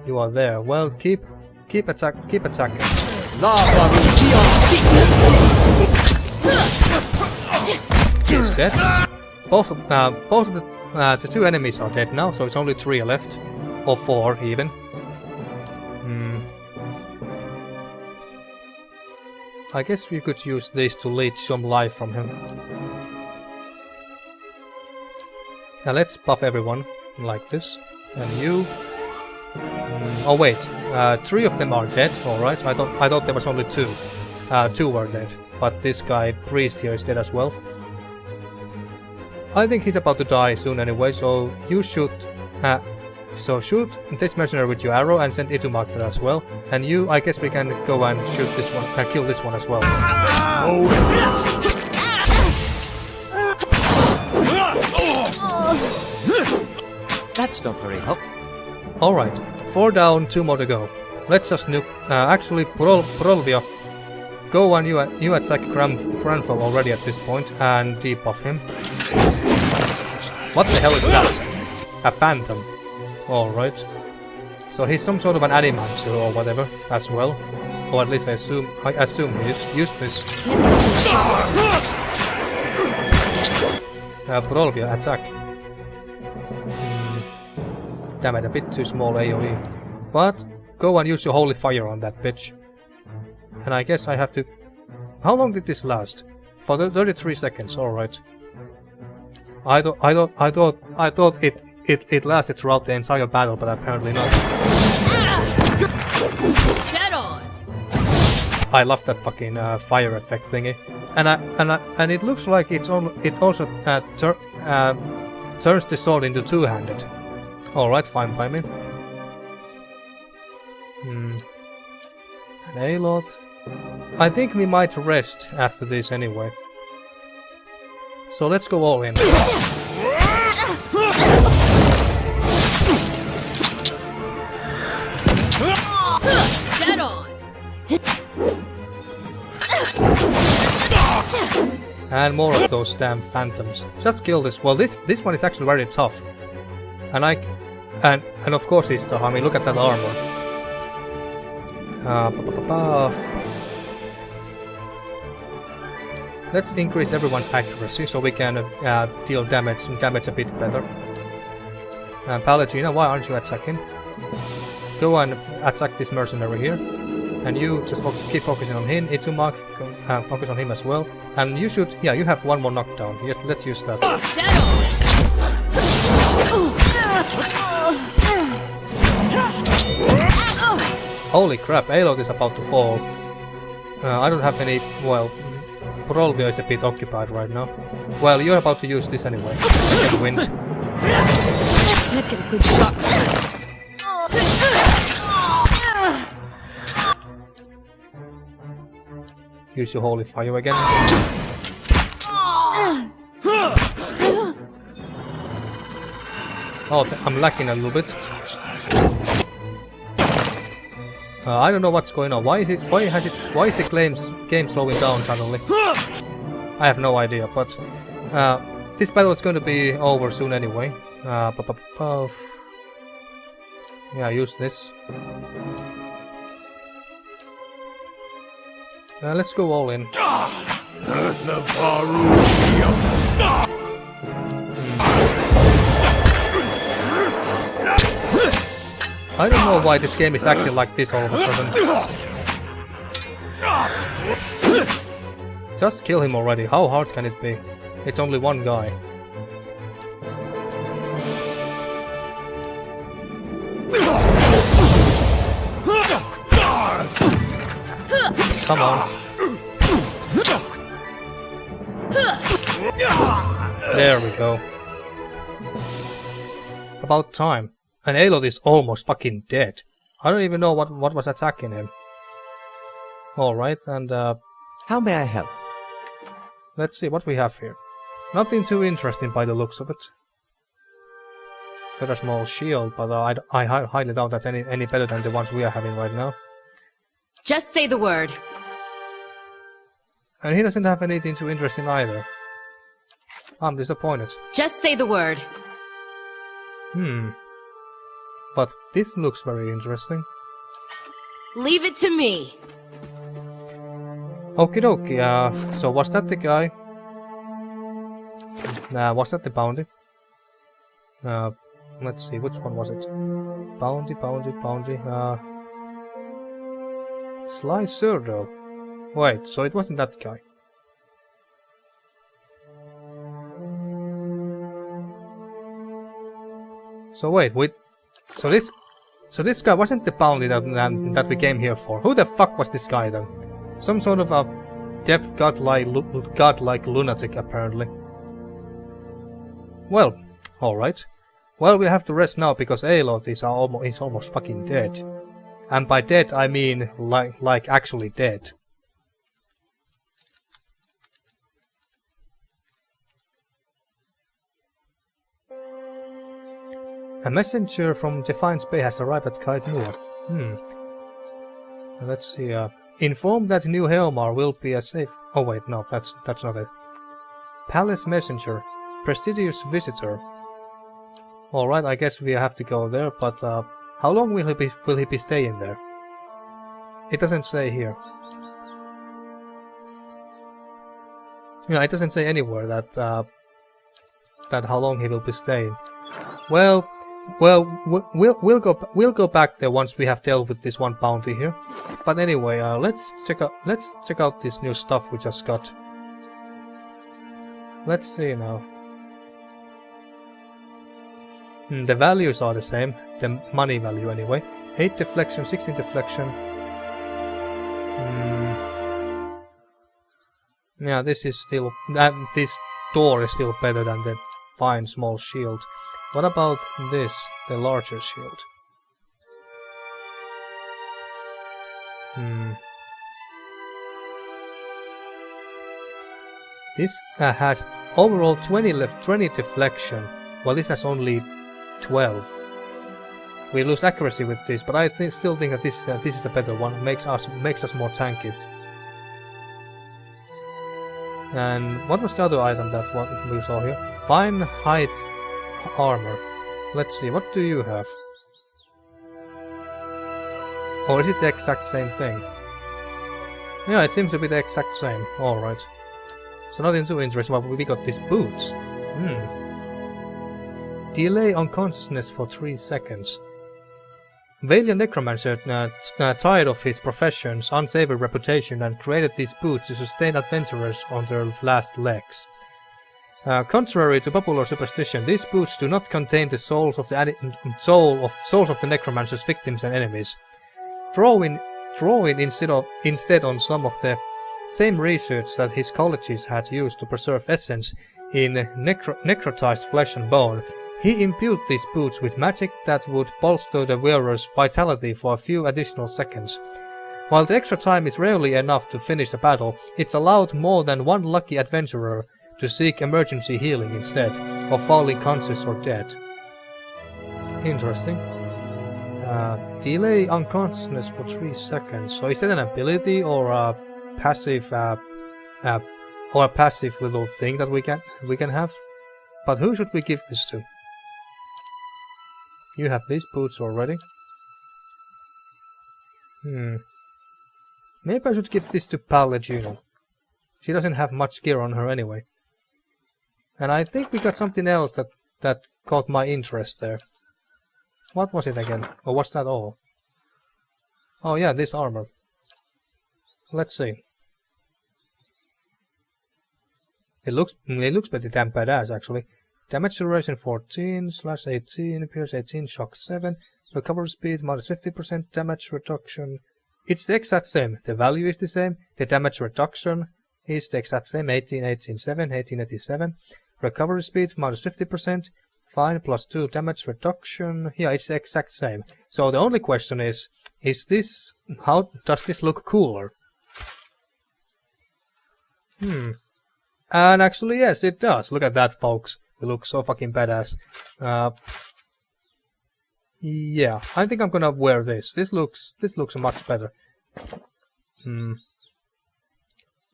You are there. Well, keep attacking. He's dead. Both of the 2 enemies are dead now, so it's only 3 left, or 4 even. I guess we could use this to leech some life from him. Now let's buff everyone like this, and you. Oh wait, 3 of them are dead. All right, I thought there was only 2. 2 were dead, but this guy priest here is dead as well. I think he's about to die soon anyway, so you shoot. Shoot this mercenary with your arrow and send Itumark there as well. And you, I guess we can go and shoot this one, kill this one as well. That's not very helpful. Alright, 4 down, 2 more to go. Let's just nuke. Actually, Prolvia, go and you attack Cranfall already at this point and debuff him. What the hell is that? A phantom. Alright. So he's some sort of an animancer or whatever as well. Or at least I assume he is. Use this. Prolvia, attack. Damn it, a bit too small AoE. But go and use your holy fire on that bitch. And I guess I have to. How long did this last? For 33 seconds. All right. I thought it lasted throughout the entire battle, but apparently not. Dead on. I love that fucking fire effect thingy, and it looks like it also turns the sword into two-handed. All right, fine by me. An A-lot. I think we might rest after this anyway. So let's go all in. Dead on. And more of those damn phantoms. Just kill this. Well, this one is actually very tough. And and of course he's tough. I mean, look at that armor. Let's increase everyone's accuracy so we can deal damage a bit better. Palagina, why aren't you attacking? Go and attack this mercenary here. And you just keep focusing on him. Itumark, focus on him as well. And you should, yeah, you have one more knockdown. Let's use that. Holy crap, A-lot is about to fall. I don't have any, well, Prolvia is a bit occupied right now. Well, you're about to use this anyway. Second wind. Let's get a good shot. Use your holy fire again. Oh, I'm lacking a little bit. I don't know what's going on. Why is the game slowing down suddenly? I have no idea, but this battle is going to be over soon anyway. Yeah, use this. Let's go all in. I don't know why this game is acting like this all of a sudden. Just kill him already. How hard can it be? It's only one guy. Come on. There we go. About time. And Aloth is almost fucking dead. I don't even know what was attacking him. Alright, and How may I help? let's see what we have here. Nothing too interesting by the looks of it. Got a small shield, but I highly doubt that's any better than the ones we are having right now. Just say the word. And he doesn't have anything too interesting either. I'm disappointed. Just say the word. But this looks very interesting. Leave it to me. Okie dokie, so was that the guy? Was that the bounty? Let's see, which one was it? Bounty. Sly Surdo. Wait, so it wasn't that guy. So wait, so this guy wasn't the bounty that we came here for. Who the fuck was this guy then? Some sort of a deaf godlike lunatic apparently. Well, alright. Well, we have to rest now because Aloth is almost fucking dead. And by dead I mean like actually dead. A messenger from Defiance Bay has arrived at Caed Nua. Let's see. Inform that New Helmar will be a safe. Oh wait, no, that's not it. Palace messenger, prestigious visitor. All right, I guess we have to go there. But how long will he be staying there? It doesn't say here. Yeah, it doesn't say anywhere that how long he will be staying. Well, we'll go back there once we have dealt with this one bounty here. But anyway, let's check out this new stuff we just got. Let's see now. The values are the same, the money value anyway. 8 deflection, 16 deflection. Yeah, this is still this door is still better than the fine small shield. What about this, the larger shield? This has overall 20 deflection, while this has only 12. We lose accuracy with this, but I still think that this is a better one. It makes us more tanky. And what was the other item that we saw here? Fine height armor. Let's see, what do you have? Or is it the exact same thing? Yeah, it seems to be the exact same. Alright. So nothing too interesting, but we got these boots. Delay unconsciousness for 3 seconds. Valiant Necromancer, tired of his profession's unsavory reputation, and created these boots to sustain adventurers on their last legs. Contrary to popular superstition, these boots do not contain the souls of the Necromancer's victims and enemies. Drawing instead on some of the same research that his colleges had used to preserve essence in necrotized flesh and bone, he imbued these boots with magic that would bolster the wearer's vitality for a few additional seconds. While the extra time is rarely enough to finish a battle, it's allowed more than one lucky adventurer to seek emergency healing instead of falling conscious or dead. Interesting. Delay unconsciousness for 3 seconds. So is that an ability or a passive little thing that we can have? But who should we give this to? You have these boots already. Maybe I should give this to Pallegino. She doesn't have much gear on her anyway. And I think we got something else that caught my interest there. What was it again? Or was that all? Oh yeah, this armor. Let's see. It looks pretty damn badass actually. Damage duration 14, slash 18, pierce 18, shock 7, recovery speed minus 50%, damage reduction. It's the exact same. The value is the same. The damage reduction is the exact same. 18, 18, 7, 18, 87. Recovery speed minus 50%. Fine plus 2 damage reduction. Yeah, it's the exact same. So the only question is this, how does this look cooler? And actually, yes, it does. Look at that, folks. It looks so fucking badass. Yeah, I think I'm gonna wear this. This looks much better.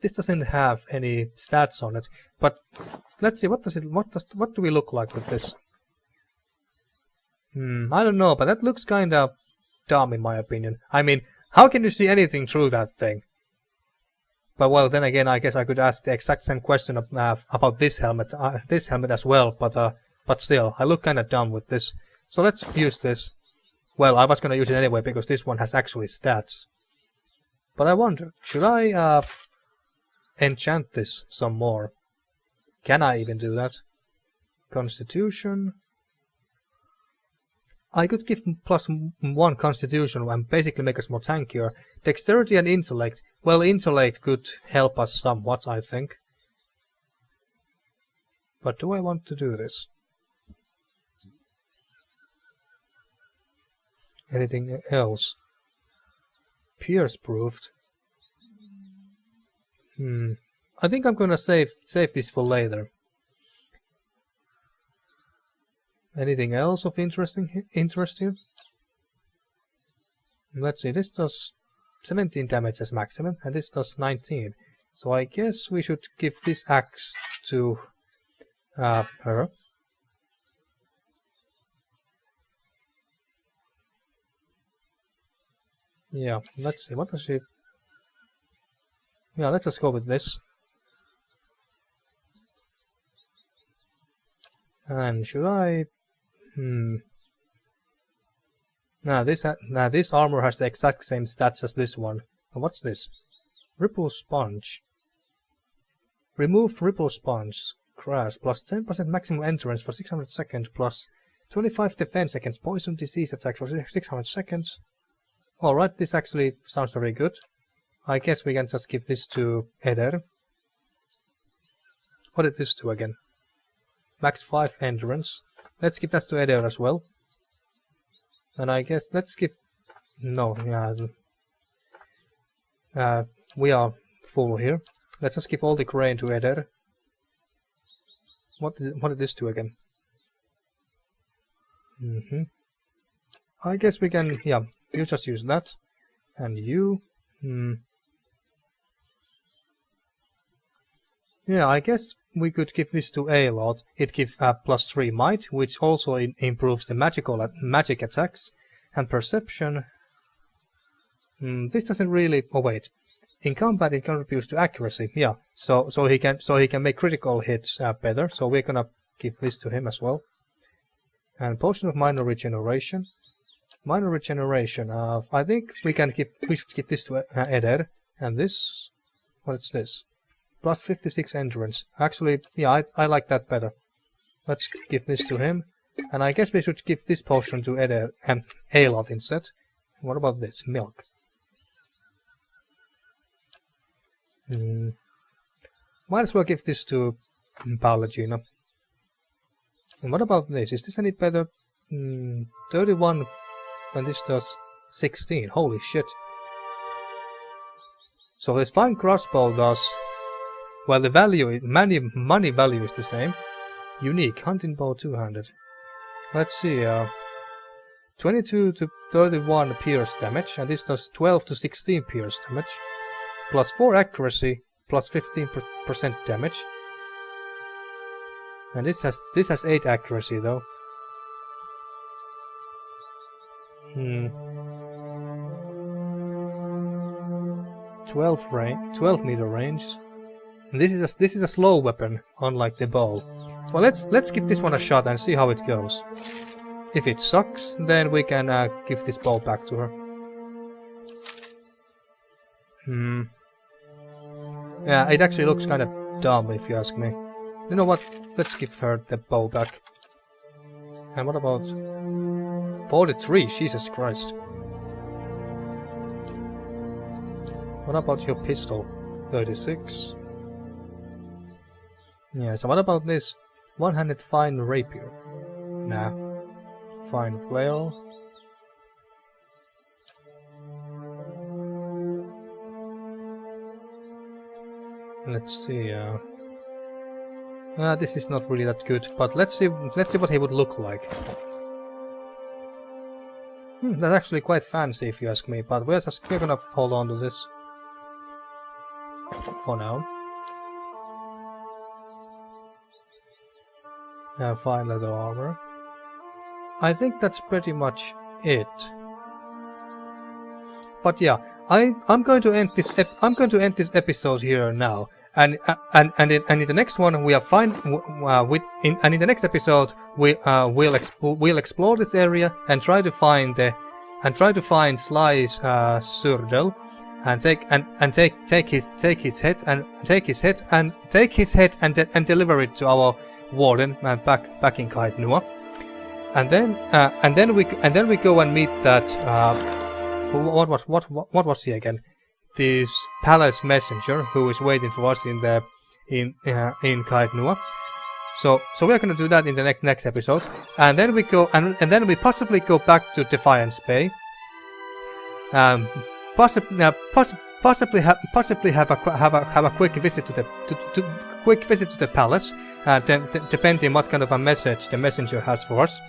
This doesn't have any stats on it, but let's see. What do we look like with this? I don't know, but that looks kinda dumb in my opinion. I mean, how can you see anything through that thing? But well, then again, I guess I could ask the exact same question about this helmet as well. But still, I look kinda dumb with this. So let's use this. Well, I was gonna use it anyway because this one has actually stats. But I wonder, should I enchant this some more? Can I even do that? Constitution. I could give +1 constitution and basically make us more tankier. Dexterity and intellect. Well, intellect could help us somewhat, I think. But do I want to do this? Anything else? Pierce proofed. I think I'm gonna save this for later. Anything else of interest here? Let's see, this does 17 damage as maximum, and this does 19. So I guess we should give this axe to her. Yeah, let's see, what does she... Yeah, let's just go with this. And should I... Now this armor has the exact same stats as this one. And what's this? Ripple Sponge. Remove Ripple Sponge. Crash. Plus 10% maximum endurance for 600 seconds. Plus 25 defense seconds. Poison disease attack for 600 seconds. Alright, this actually sounds very good. I guess we can just give this to Eder. What did this do again? Max 5 endurance. Let's give that to Eder as well. And I guess let's give... No, we are full here. Let's just give all the grain to Eder. What did this do again? I guess we can... Yeah, you just use that. And you... Yeah, I guess we could give this to Aloth. It gives +3 might, which also improves the magic attacks. And perception... this doesn't really... Oh wait. In combat it contributes to accuracy. Yeah, so he can make critical hits better. So we're gonna give this to him as well. And potion of minor regeneration. Minor regeneration. I think we should give this to Eder. And this... What is this? Plus 56 endurance. Actually, yeah, I like that better. Let's give this to him. And I guess we should give this potion to Eder and Aloth instead. What about this? Milk. Might as well give this to Pallegino. And what about this? Is this any better? 31 and this does 16. Holy shit. So this fine crossbow does... Well, the value, money value is the same. Unique, hunting bow 200. Let's see, 22 to 31 pierce damage, and this does 12 to 16 pierce damage, plus 4 accuracy, plus 15% damage. And this has 8 accuracy though. 12 meter range. And this is a slow weapon, unlike the bow. Well, let's give this one a shot and see how it goes. If it sucks, then we can give this bow back to her. Yeah, it actually looks kind of dumb if you ask me. You know what? Let's give her the bow back. And what about 43? Jesus Christ. What about your pistol? 36. Yeah, so what about this one-handed fine rapier? Nah. Fine flail. Let's see. This is not really that good, but let's see what he would look like. That's actually quite fancy, if you ask me. But we're gonna hold on to this for now. Fine leather armor. I think that's pretty much it. But yeah, I'm going to end this episode here now. And in the next one we are fine. And in the next episode we'll explore this area and try to find Sly's Surdel and take his head and deliver it to our warden back in Caed Nua. And then we go and meet that what was he again? This palace messenger who is waiting for us in Caed Nua. So we are going to do that in the next episode, and then we go and then we possibly go back to Defiance Bay. Possibly have a quick visit to the palace, depending what kind of a message the messenger has for us.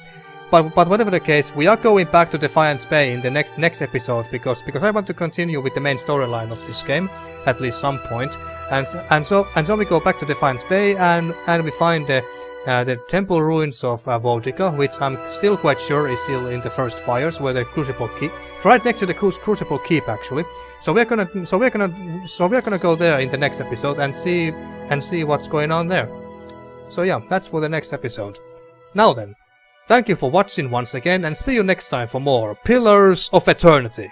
But whatever the case, we are going back to Defiance Bay in the next episode because I want to continue with the main storyline of this game at least some point. And so we go back to Defiance Bay and we find the temple ruins of Vodica, which I'm still quite sure is still in the first fires, where the Crucible Keep, right next to the Crucible Keep actually. So we're gonna go there in the next episode and see what's going on there. So yeah, that's for the next episode. Now then. Thank you for watching once again, and see you next time for more Pillars of Eternity.